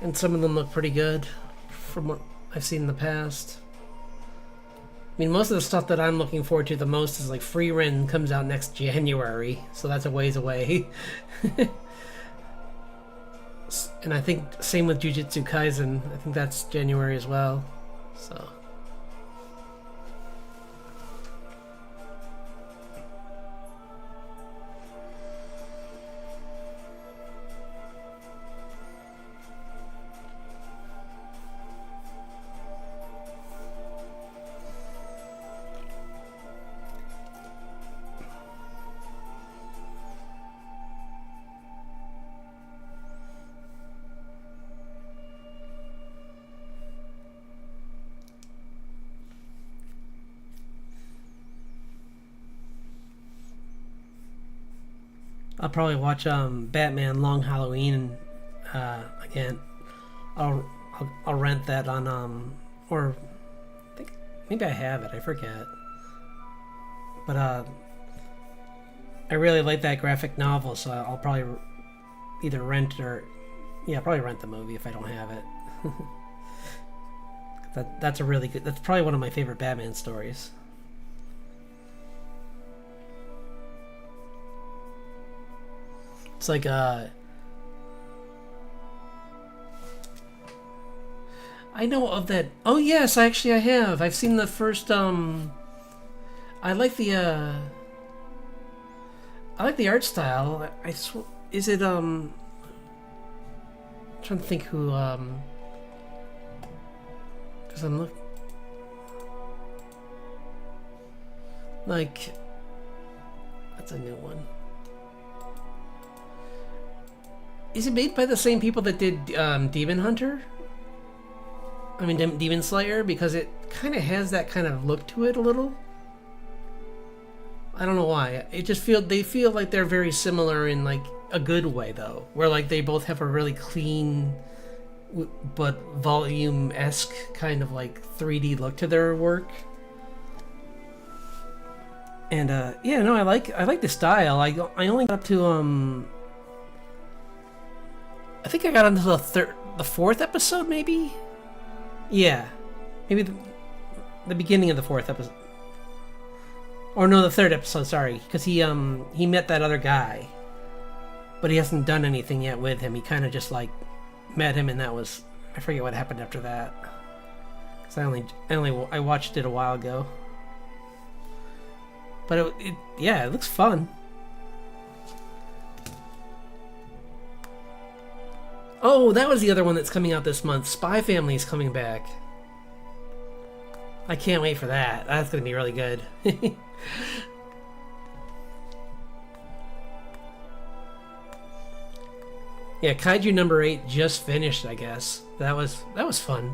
and some of them look pretty good from what I've seen in the past. I mean, most of the stuff that I'm looking forward to the most is like Frieren comes out next January, so that's a ways away. And I think same with Jujutsu Kaisen. I think that's January as well. So. I'll probably watch Batman Long Halloween again. I'll, I'll rent that on or I think maybe I have it. I forget. But I really like that graphic novel, so I'll probably either rent or probably rent the movie if I don't have it. That's a really good. That's probably one of my favorite Batman stories. It's like I know of that. Oh yes, I have. I've seen the first I like the art style. Is it I'm trying to think who cuz I'm look like that's a new one. Is it made by the same people that did Demon Hunter? I mean, Demon Slayer? Because it kind of has that kind of look to it a little. I don't know why. They feel like they're very similar in like a good way though, where like they both have a really clean but volume-esque kind of like 3D look to their work. And I like the style. I only got up to I think I got into the fourth episode, maybe. Yeah, maybe the beginning of the fourth episode, or no, the third episode. Sorry, because he met that other guy, but he hasn't done anything yet with him. He kind of just like met him, and that was I forget what happened after that. Because I watched it a while ago, but it looks fun. Oh, that was the other one that's coming out this month. Spy Family is coming back. I can't wait for that. That's going to be really good. Yeah, Kaiju number 8 just finished, I guess. That was fun.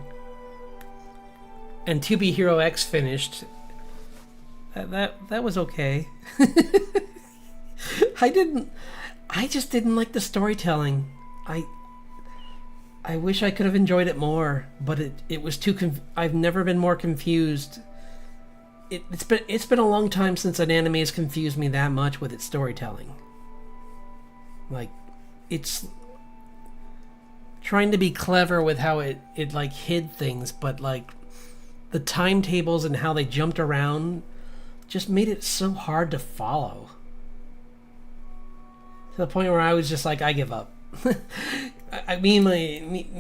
And To Be Hero X finished. That was okay. I just didn't like the storytelling. I wish I could have enjoyed it more, but it was too. I've never been more confused. It's been a long time since an anime has confused me that much with its storytelling. Like, it's trying to be clever with how it like hid things, but like the timetables and how they jumped around just made it so hard to follow. To the point where I was just like, I give up. Me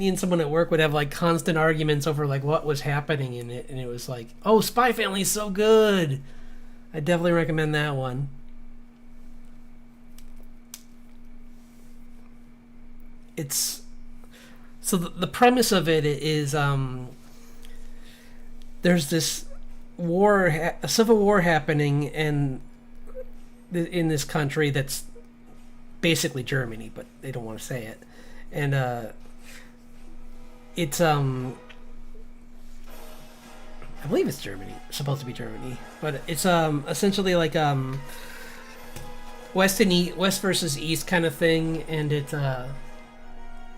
and someone at work would have like constant arguments over like what was happening in it, and it was like, oh, Spy Family's so good. I definitely recommend that one. It's so the premise of it is there's this a civil war happening in this country that's basically Germany, but they don't want to say it, and it's I believe it's Germany, it's supposed to be Germany, but it's essentially like West versus East kind of thing, and it's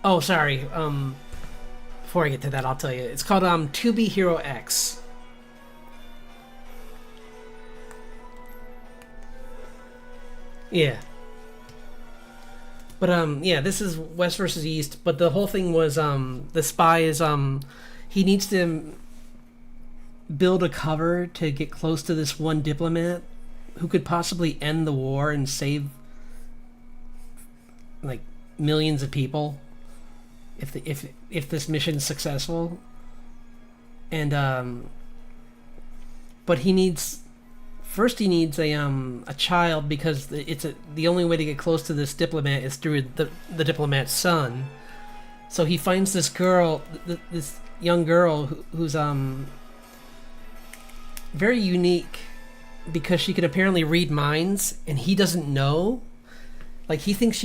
oh sorry, before I get to that, I'll tell you, it's called To Be Hero X. Yeah. But yeah, this is West versus East. But the whole thing was the spy is he needs to build a cover to get close to this one diplomat who could possibly end the war and save like millions of people if this mission's successful. And but he needs a child because the only way to get close to this diplomat is through the diplomat's son. So he finds this girl, this young girl who's very unique because she can apparently read minds, and he doesn't know. Like he thinks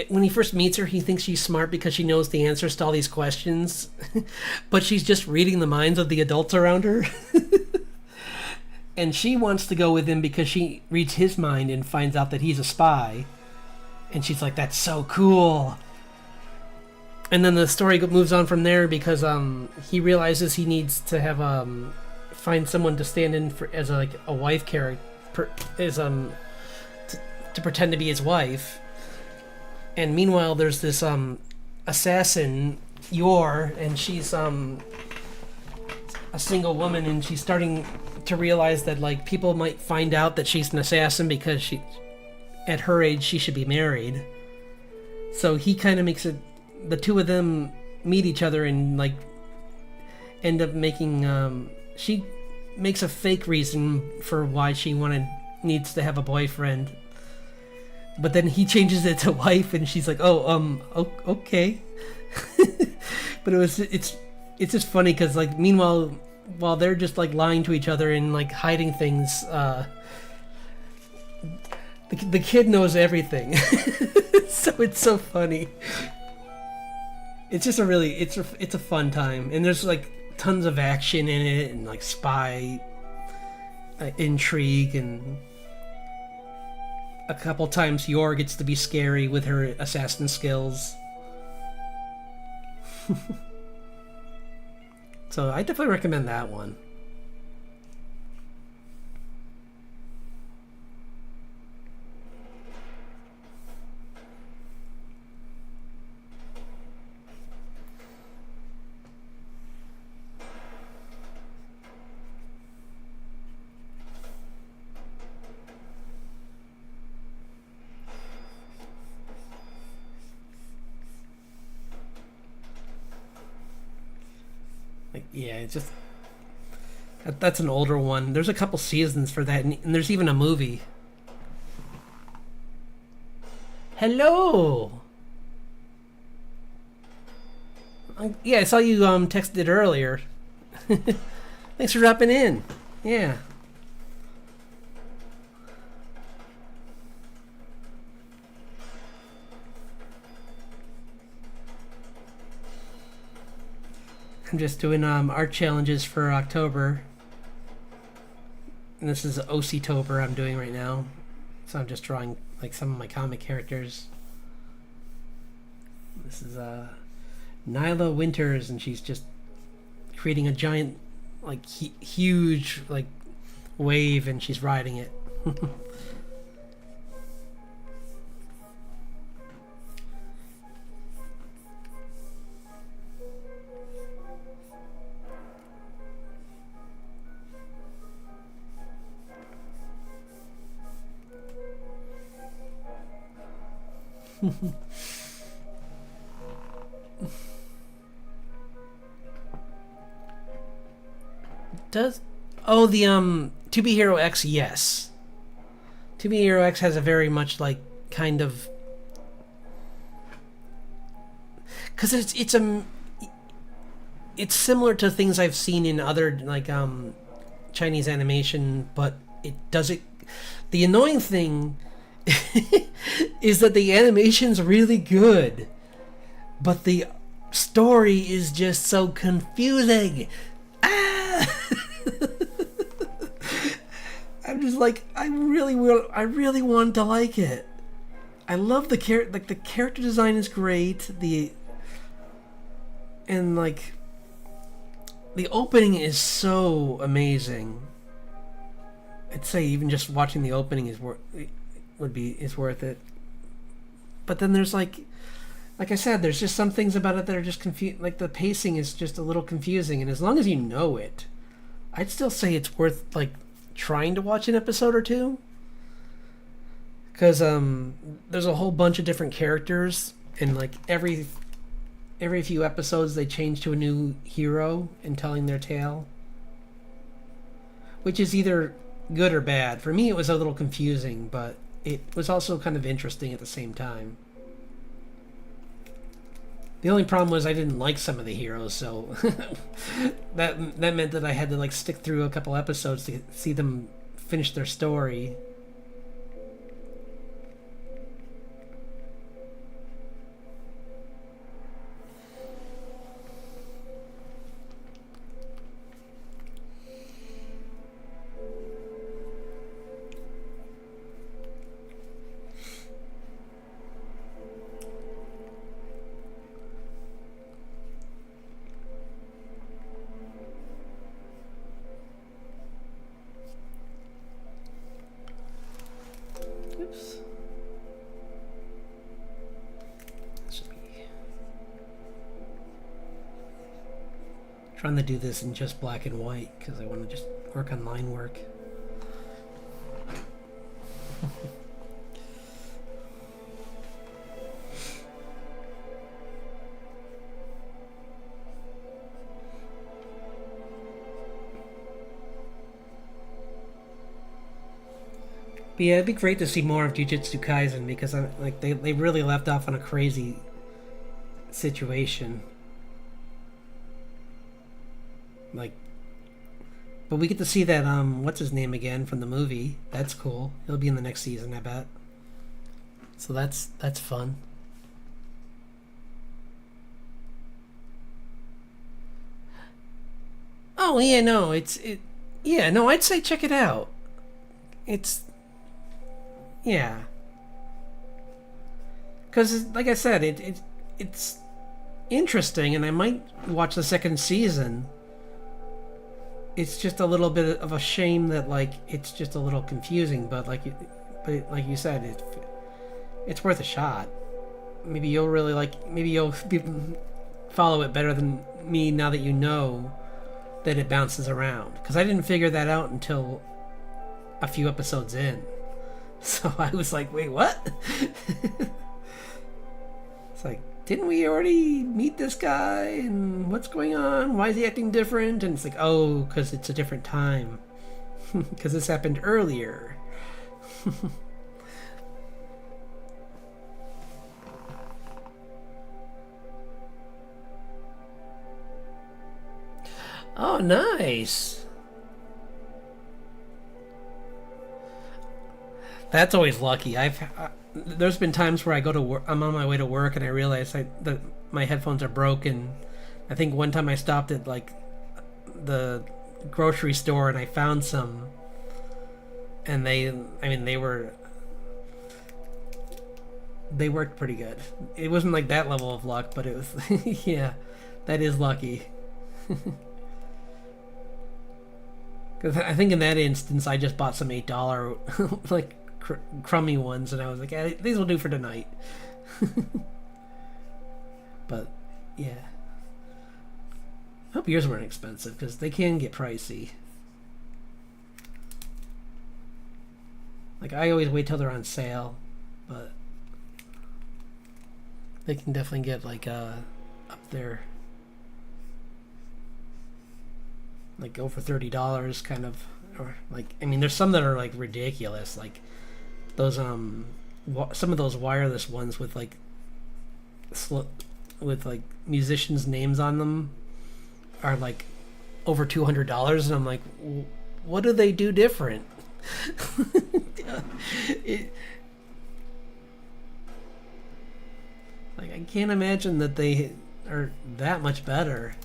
when he first meets her, he thinks she's smart because she knows the answers to all these questions, but she's just reading the minds of the adults around her. And she wants to go with him because she reads his mind and finds out that he's a spy. And she's like, that's so cool. And then the story moves on from there because he realizes he needs to have find someone to stand in for as a wife character, to pretend to be his wife. And meanwhile, there's this assassin, Yor, and she's a single woman, and she's starting to realize that like people might find out that she's an assassin because at her age she should be married. So he kind of makes the two of them meet each other and like end up making she makes a fake reason for why she needs to have a boyfriend, but then he changes it to wife, and she's like, okay. But it's just funny because like meanwhile, while they're just like lying to each other and like hiding things, the kid knows everything. So it's so funny. It's just it's a fun time, and there's like tons of action in it, and like spy intrigue, and a couple times Yor gets to be scary with her assassin skills. So I definitely recommend that one. Like, yeah, it's just that's an older one. There's a couple seasons for that, and there's even a movie. Hello. Yeah, I saw you texted earlier. Thanks for dropping in. Yeah. I'm just doing art challenges for October. And this is OC-tober I'm doing right now. So I'm just drawing like some of my comic characters. This is Nyla Winters, and she's just creating a giant, like huge, like wave, and she's riding it. Does oh the To Be Hero X? Yes, To Be Hero X has a very much like kind of because it's similar to things I've seen in other like Chinese animation, but it does it. The annoying thing is that the animation's really good, but the story is just so confusing. Ah! I'm just like I really want to like it. I love the character design is great. And like the opening is so amazing. I'd say even just watching the opening is worth it. But then there's like I said, there's just some things about it that are just confusing. Like the pacing is just a little confusing, and as long as you know it, I'd still say it's worth like trying to watch an episode or two. Because there's a whole bunch of different characters, and like every few episodes they change to a new hero and telling their tale, which is either good or bad. For me, it was a little confusing, but it was also kind of interesting at the same time. The only problem was I didn't like some of the heroes, so that meant that I had to like stick through a couple episodes to see them finish their story. Oops. Should be trying to do this in just black and white because I want to just work on line work. But yeah, it'd be great to see more of Jujutsu Kaisen because I'm like they really left off on a crazy situation. Like, but we get to see that what's his name again from the movie. That's cool. He'll be in the next season, I bet. So that's fun. Oh yeah, no, yeah, no, I'd say check it out. It's yeah, because like I said, it's interesting, and I might watch the second season. It's just a little bit of a shame that like it's just a little confusing, but like you said, it's worth a shot. Maybe you'll really like. Maybe follow it better than me now that you know that it bounces around. Because I didn't figure that out until a few episodes in. So I was like, wait, what? It's like, didn't we already meet this guy? And what's going on? Why is he acting different? And it's like, oh, because it's a different time. Because this happened earlier. Oh, nice. That's always lucky. There's been times where I go to work, I'm on my way to work, and I realize that my headphones are broken. I think one time I stopped at like the grocery store and I found some, and they worked pretty good. It wasn't like that level of luck, but it was yeah, that is lucky. Because I think in that instance, I just bought some $8 like crummy ones, and I was like, eh, these will do for tonight. But yeah, I hope yours weren't expensive because they can get pricey. Like I always wait till they're on sale, but they can definitely get like up there. like over $30 kind of, or like, I mean, there's some that are like ridiculous, like those some of those wireless ones with like with like musicians' names on them are like over $200, and I'm like, what do they do different? Like, I can't imagine that they are that much better.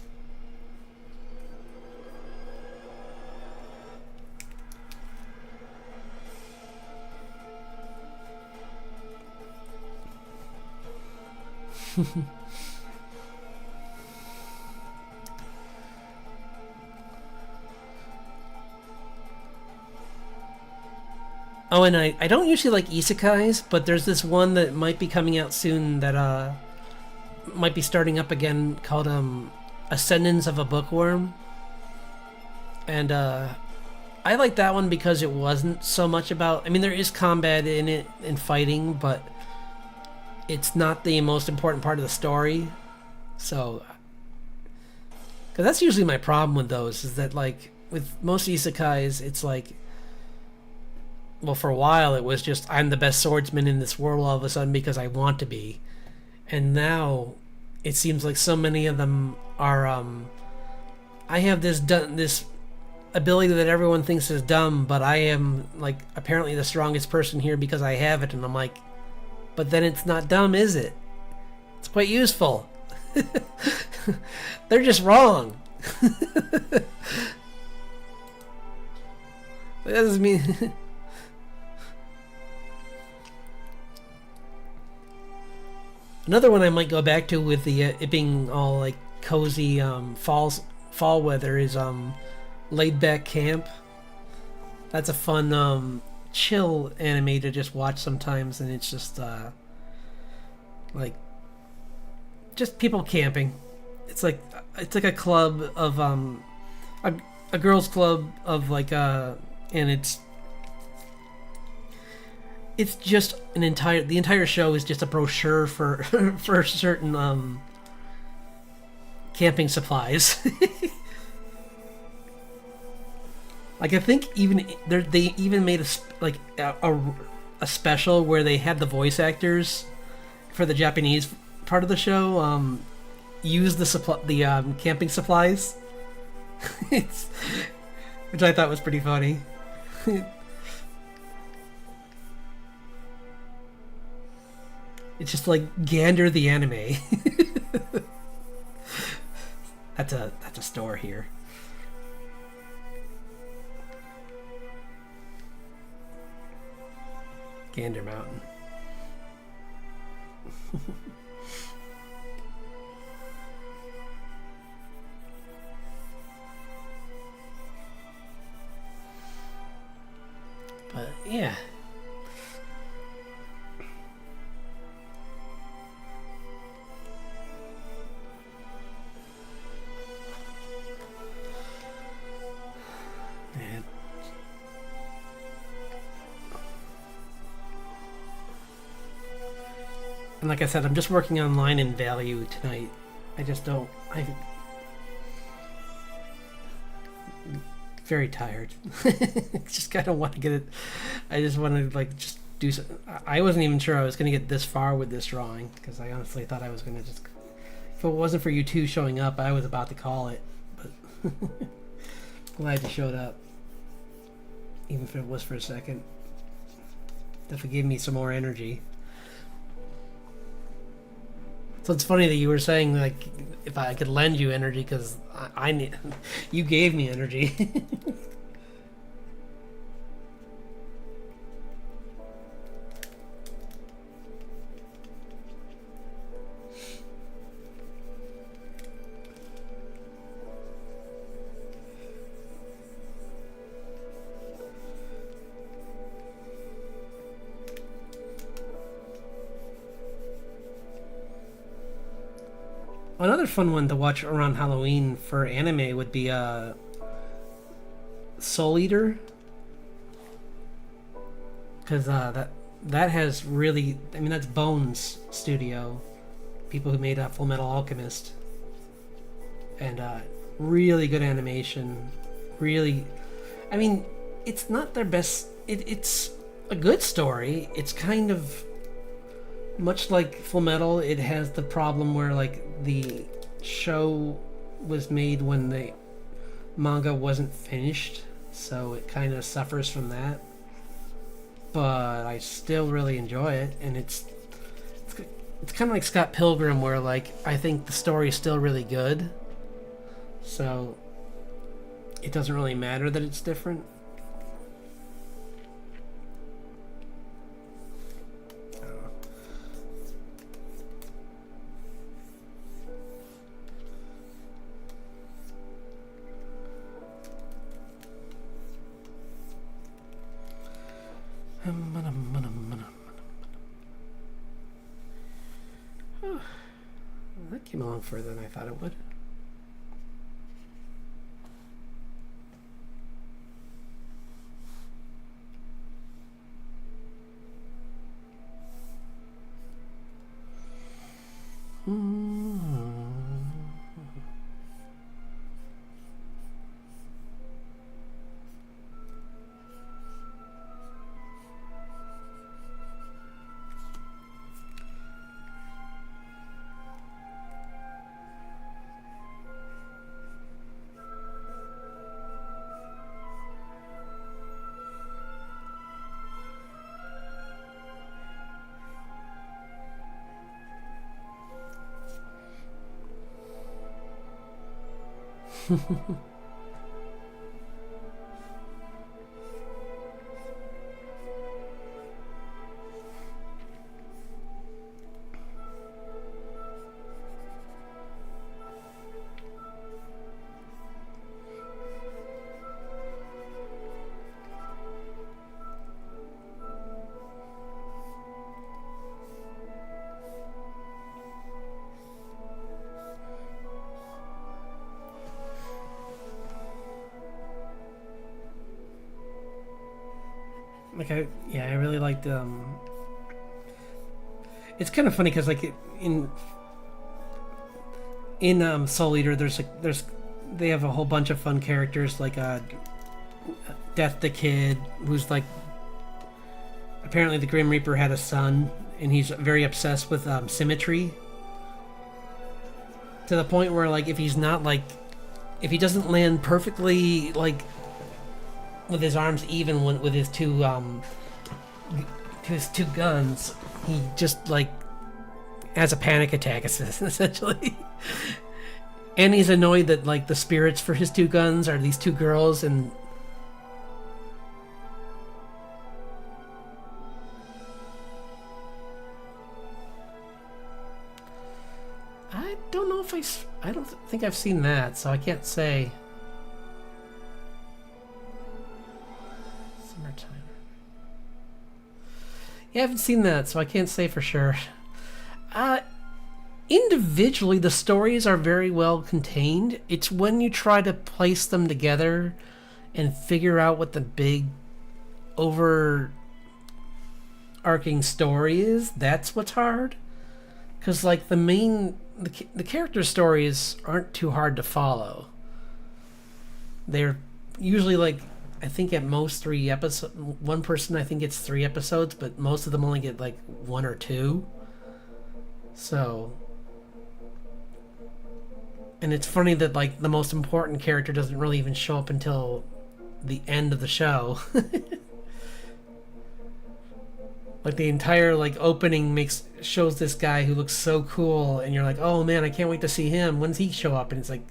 Oh, and I don't usually like isekais, but there's this one that might be coming out soon that might be starting up again called Ascendance of a Bookworm. And I like that one because it wasn't so much about, I mean, there is combat in it and fighting, but it's not the most important part of the story. So, because that's usually my problem with those, is that like with most isekais, it's like, well, for a while it was just I'm the best swordsman in this world all of a sudden because I want to be, and now it seems like so many of them are I have this ability that everyone thinks is dumb, but I am like apparently the strongest person here because I have it, and I'm like, but then it's not dumb, is it? It's quite useful. They're just wrong. That doesn't mean. Another one I might go back to with the it being all like cozy fall weather is Laid Back Camp. That's a fun chill anime to just watch sometimes, and it's just like just people camping. It's like a club of a girls' club of like and it's just the entire show is just a brochure for for certain camping supplies. Like I think even they even made a special where they had the voice actors for the Japanese part of the show use the camping supplies. Which I thought was pretty funny. It's just like Gander the anime. That's a store here. Gander Mountain. But yeah. And like I said, I'm just working on line and value tonight. I just don't. I'm very tired. Just kind of want to get it. I just want to like just do. I wasn't even sure I was going to get this far with this drawing because I honestly thought I was going to just. If it wasn't for you two showing up, I was about to call it. But glad you showed up, even if it was for a second. Definitely gave me some more energy. So it's funny that you were saying like if I could lend you energy because I need, you gave me energy. Another fun one to watch around Halloween for anime would be Soul Eater, because that has really, I mean, that's Bones Studio, people who made Full Metal Alchemist, and really good animation. really. I mean, it's not their best. It's a good story. It's kind of much like Full Metal. It has the problem where like the show was made when the manga wasn't finished, so it kind of suffers from that. But I still really enjoy it, and it's kind of like Scott Pilgrim, where like I think the story is still really good, so it doesn't really matter that it's different. That came along further than I thought it would. I really liked. It's kind of funny because like in Soul Eater, there's they have a whole bunch of fun characters like Death the Kid, who's like apparently the Grim Reaper had a son, and he's very obsessed with symmetry to the point where like if he doesn't land perfectly like with his arms even with his two guns, he just like has a panic attack essentially. And he's annoyed that like the spirits for his two guns are these two girls, and I don't know if I don't think I've seen that, so I can't say. Summertime. Yeah, I haven't seen that, so I can't say for sure. Individually, the stories are very well contained. It's when you try to place them together and figure out what the big overarching story is, that's what's hard. Because like the character stories aren't too hard to follow. They're usually like, I think at most 3 episodes. One person I think gets 3 episodes, but most of them only get like 1 or 2. So, and it's funny that like the most important character doesn't really even show up until the end of the show. Like the entire like opening shows this guy who looks so cool, and you're like, oh man, I can't wait to see him. When's he show up? And it's like,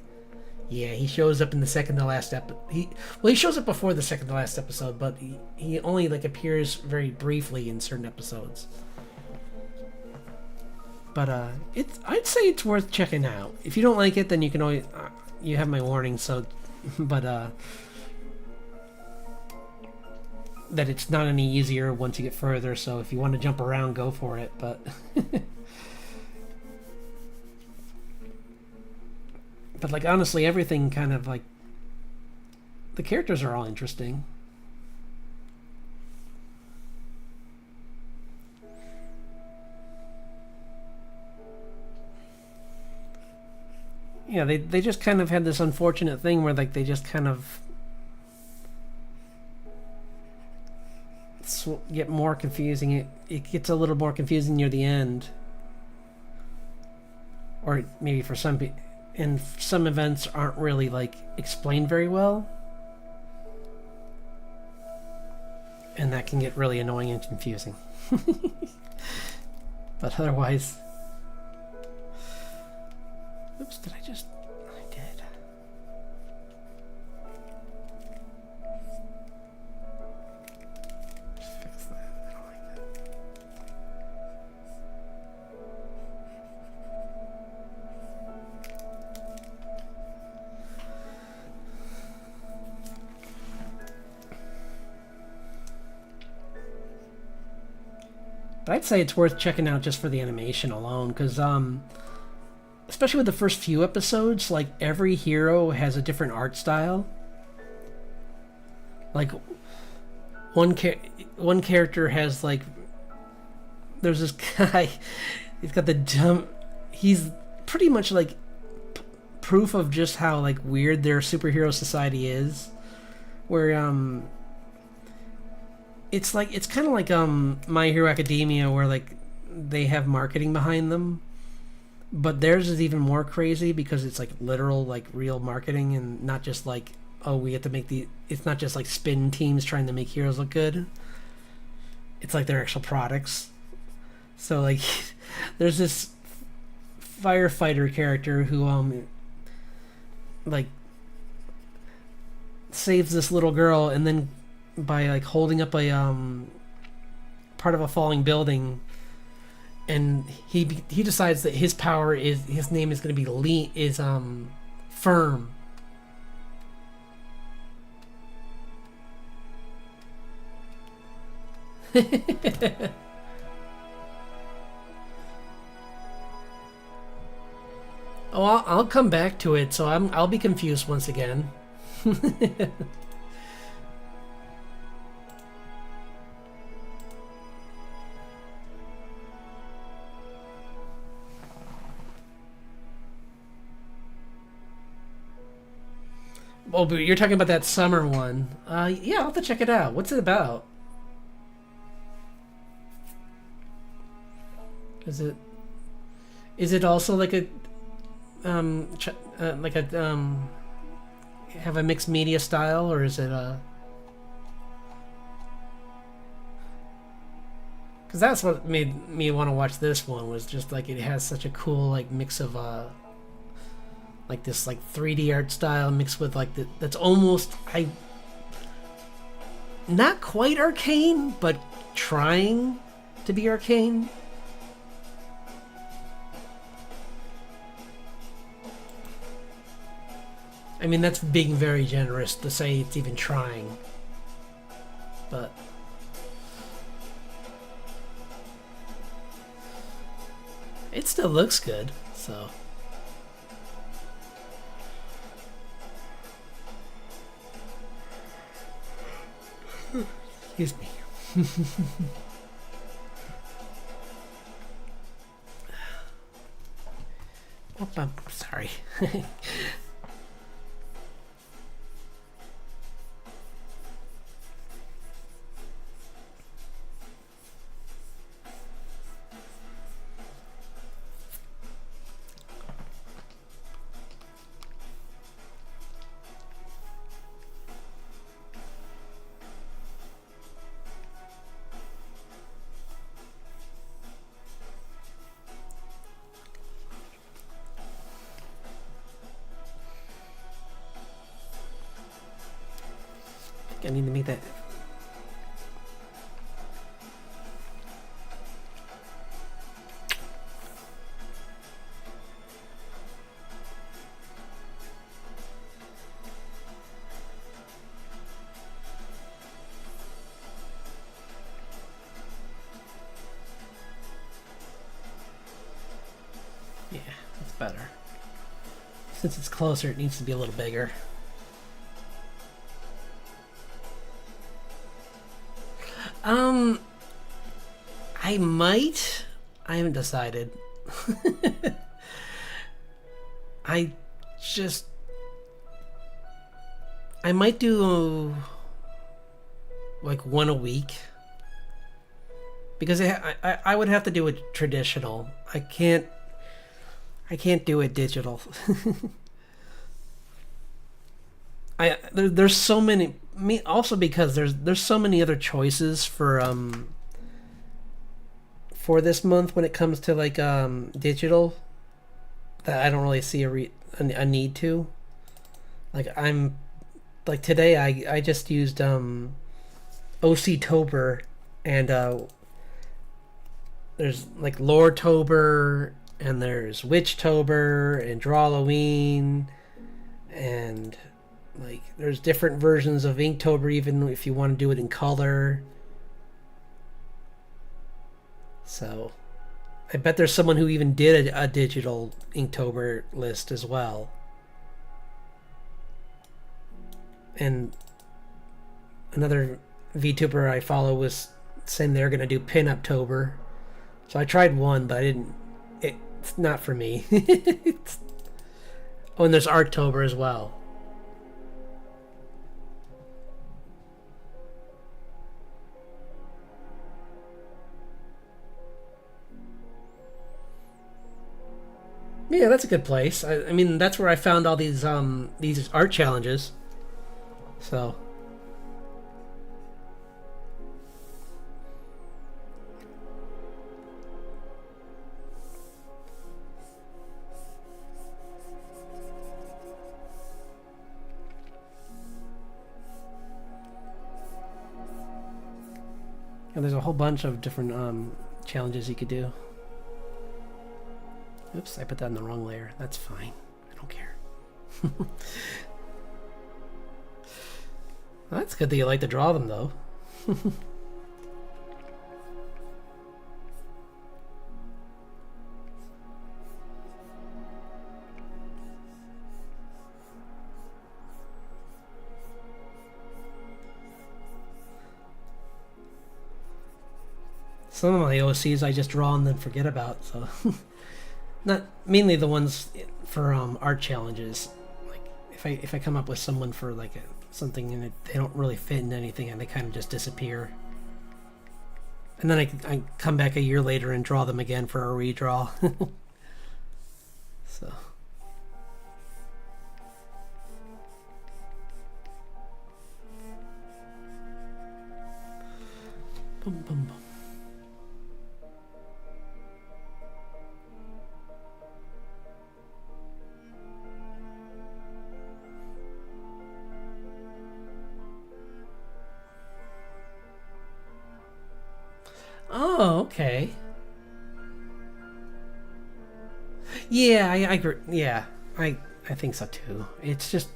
yeah, he shows up in the second to last episode. He shows up before the second to last episode, but he only like appears very briefly in certain episodes. But I'd say it's worth checking out. If you don't like it, then you can always you have my warning. So, but that it's not any easier once you get further. So if you want to jump around, go for it. But but like honestly, everything kind of like the characters are all interesting. Yeah, they just kind of had this unfortunate thing where like they just kind of get more confusing. It gets a little more confusing near the end, or maybe for some people, and some events aren't really like explained very well, and that can get really annoying and confusing. But otherwise, oops, did I just? I did. Just fix that. I don't like that. But I'd say it's worth checking out just for the animation alone, because especially with the first few episodes, like every hero has a different art style. Like one character has like, there's this guy, he's got the dumb, he's pretty much like proof of just how like weird their superhero society is, where it's kind of like My Hero Academia, where like they have marketing behind them, but theirs is even more crazy because it's like literal, like real marketing, and not just like, oh, we have to make it's not just like spin teams trying to make heroes look good. It's like their actual products. So like there's this firefighter character who like saves this little girl, and then by like holding up a part of a falling building, and he decides that his power is, his name is going to be Firm. Oh, I'll come back to it, so I'll be confused once again. Oh, but you're talking about that summer one. Yeah, I'll have to check it out. What's it about? Is it also like a have a mixed media style, or is it because that's what made me want to watch this one, was just like it has such a cool like mix of like this like 3D art style mixed with like that's almost not quite arcane, but trying to be arcane. I mean, that's being very generous to say it's even trying, but it still looks good, so. Excuse me. Oh, I'm sorry. I need to make that. Yeah, that's better. Since it's closer, it needs to be a little bigger. I might. I haven't decided. I might do like one a week. because I would have to do it traditional. I can't do it digital. There's so many, me also because there's so many other choices for this month when it comes to like digital, that I don't really see a need to. Like I'm like today I just used OC-tober, and there's like Lore-tober, and there's Witch-tober and Drawloween, and like there's different versions of Inktober even if you want to do it in color. So I bet there's someone who even did a digital Inktober list as well. And another VTuber I follow was saying they're gonna do Pinuptober. So I tried one, but I didn't. It's not for me. Oh, and there's Arttober as well. Yeah, that's a good place. I mean, that's where I found all these art challenges. So and there's a whole bunch of different challenges you could do. Oops, I put that in the wrong layer. That's fine. I don't care. Well, that's good that you like to draw them, though. Some of my OCs I just draw and then forget about, so not mainly the ones for art challenges. Like if I come up with someone for like something and they don't really fit in anything and they kind of just disappear, and then I come back a year later and draw them again for a redraw. So. Boom, boom, boom. Oh, okay. Yeah, I agree. Yeah, I think so too. It's just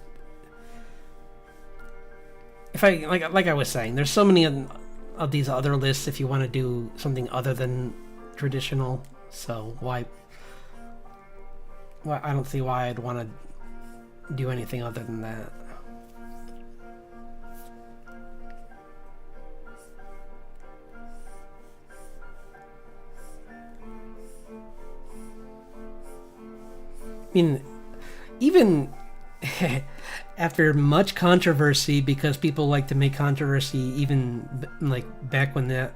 if I like I was saying, there's so many of these other lists if you want to do something other than traditional. So why I don't see why I'd want to do anything other than that. I mean, even after much controversy, because people like to make controversy, even like back when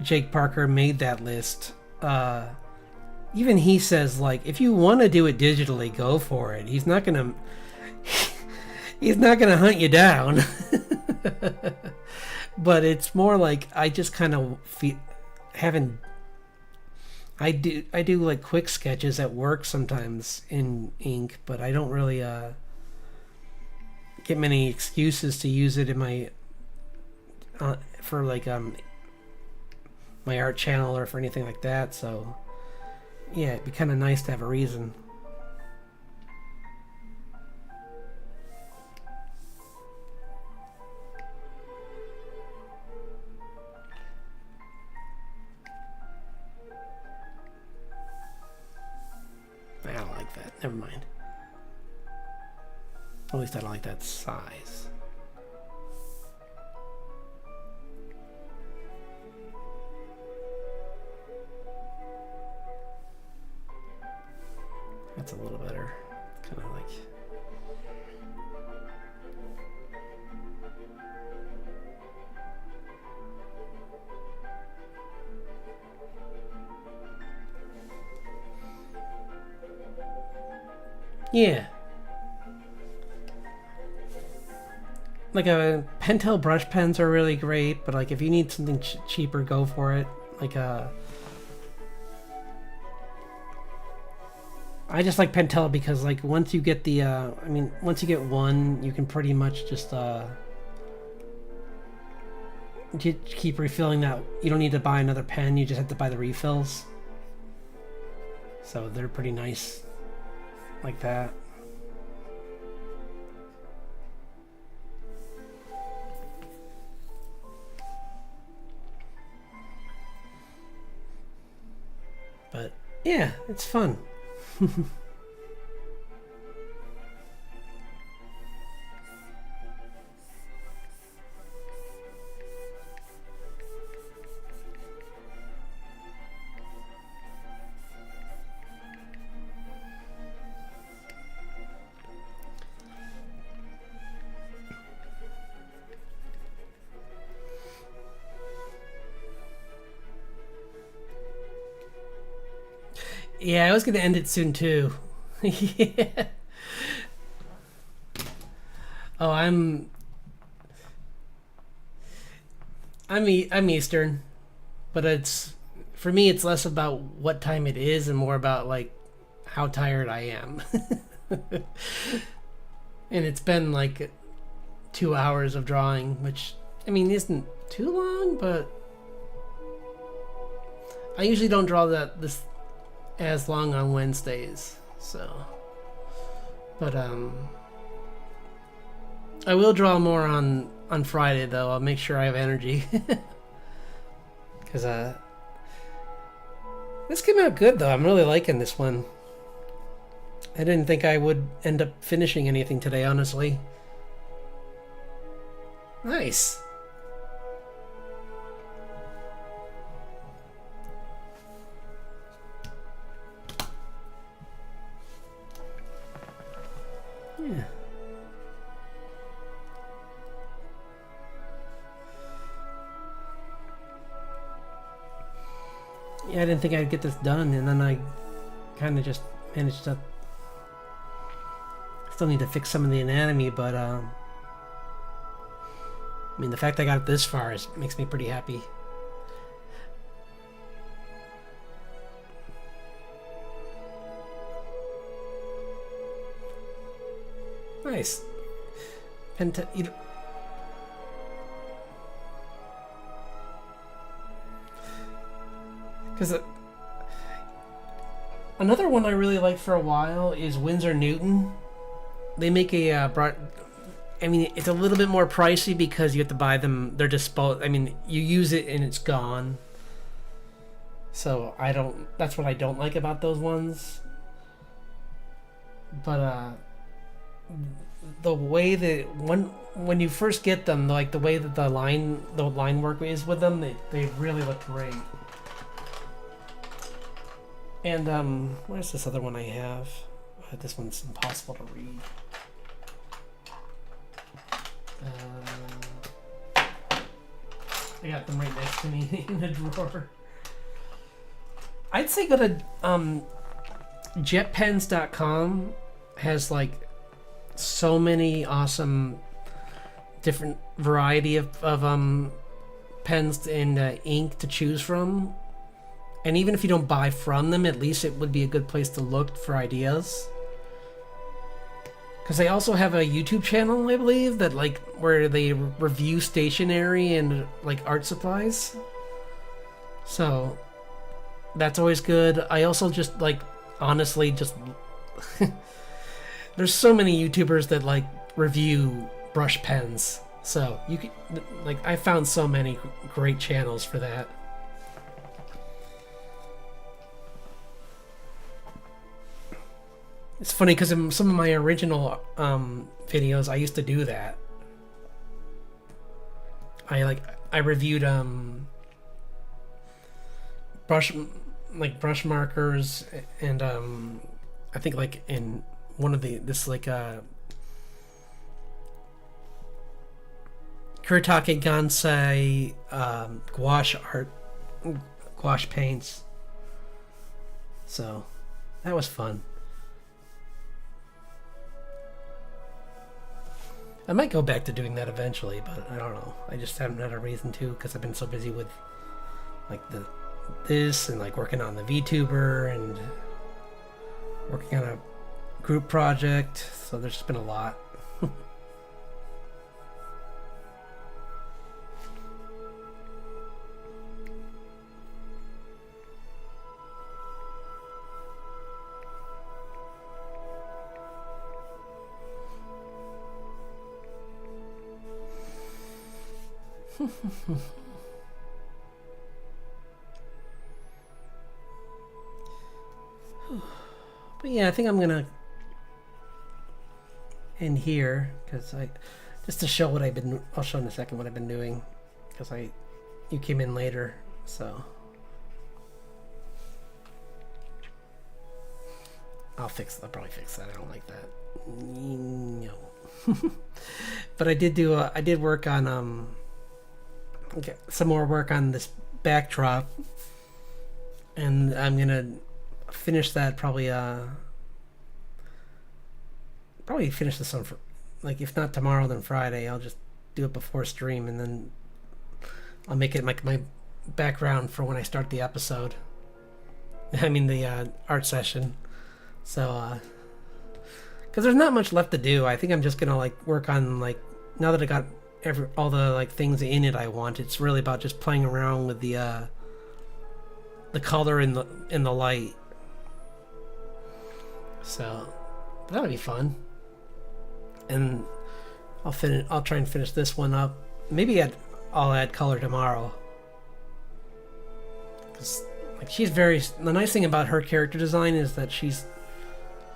Jake Parker made that list, even he says like, if you want to do it digitally, go for it. He's not gonna hunt you down. But it's more like I just kind of haven't. I do like quick sketches at work sometimes in ink, but I don't really get many excuses to use it in my for like my art channel or for anything like that. So yeah, it'd be kind of nice to have a reason. I don't like that. Never mind. At least I don't like that size. That's a little better. Kind of like... Yeah. Like a Pentel brush pens are really great, but like if you need something cheaper, go for it. Like I just like Pentel because like once you get the once you get one, you can pretty much just keep refilling that. You don't need to buy another pen, you just have to buy the refills. So they're pretty nice like that. But yeah, it's fun. Yeah, I was gonna end it soon too. Yeah. Oh, I'm Eastern, but it's for me it's less about what time it is and more about like how tired I am. And it's been like 2 hours of drawing, which I mean isn't too long, but I usually don't draw this as long on Wednesdays. So, but I will draw more on Friday though. I'll make sure I have energy. Cuz this came out good though. I'm really liking this one. I didn't think I would end up finishing anything today, honestly. Nice. Yeah. Yeah, I didn't think I'd get this done, and then I kind of just managed to. Still need to fix some of the anatomy, but I mean, the fact I got this far makes me pretty happy. Nice. Because another one I really liked for a while is Winsor Newton. They make a I mean, it's a little bit more pricey because you have to buy them. They're disposed. I mean, you use it and it's gone. So I don't. That's what I don't like about those ones. But the way that when you first get them, like the way that the line work is with them, they really look great. And where's this other one I have? This one's impossible to read. I got them right next to me in the drawer. I'd say go to jetpens.com. Has like so many awesome different variety of pens and ink to choose from. And even if you don't buy from them, at least it would be a good place to look for ideas. Because they also have a YouTube channel, I believe, that like where they review stationery and like art supplies. So that's always good. I also just like honestly just there's so many YouTubers that like review brush pens. So you can like I found so many great channels for that. It's funny because in some of my original videos, I used to do that. I reviewed brush markers and I think like in one of this Kuretake Gansai gouache paints. So that was fun. I might go back to doing that eventually, but I don't know. I just haven't had a reason to because I've been so busy with like this and like working on the VTuber and working on a group project. So there's just been a lot. But yeah, I think I'm gonna end here because I just to show what I'll show in a second what I've been doing because you came in later, so I'll probably fix that. I don't like that. No. But I did work on some more work on this backdrop, and I'm gonna finish that probably finish this on like if not tomorrow then Friday. I'll just do it before stream and then I'll make it like my background for when I start the episode. I mean the art session. So because there's not much left to do. I think I'm just gonna like work on like now that I got all the like things in it I want. It's really about just playing around with the color in the light. So that'll be fun. And I'll try and finish this one up. Maybe I'll add color tomorrow. Cause like the nice thing about her character design is that she's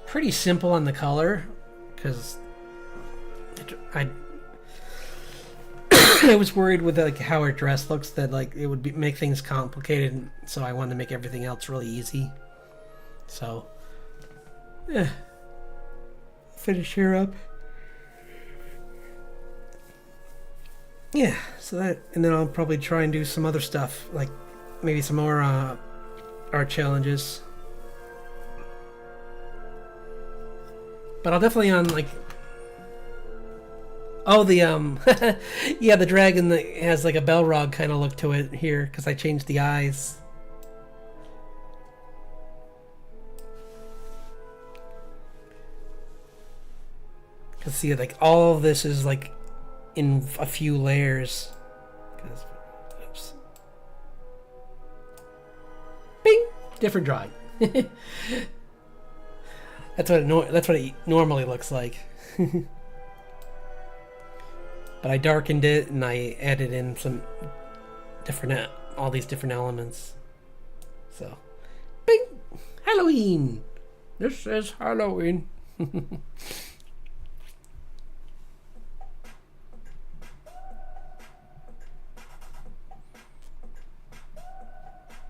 pretty simple on the color. Cause I was worried with like how her dress looks that like it would make things complicated. So I wanted to make everything else really easy. So yeah. Finish her up. Yeah, so and then I'll probably try and do some other stuff, like maybe some more art challenges. But I'll definitely on like yeah, the dragon that has like a Balrog kind of look to it here because I changed the eyes. Cause see, like all of this is like in a few layers. Oops. Bing! Different drawing. That's what it normally looks like. But I darkened it and I added in some all these different elements. So, bing! Halloween! This is Halloween.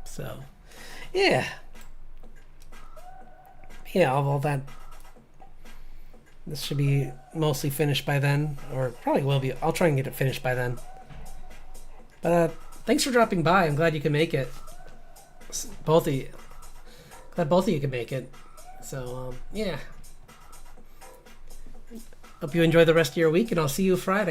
So, yeah, all that. This should be mostly finished by then, or probably will be. I'll try and get it finished by then. But thanks for dropping by. I'm glad you can make it. Both of you. Glad both of you can make it. So, yeah. Hope you enjoy the rest of your week, and I'll see you Friday.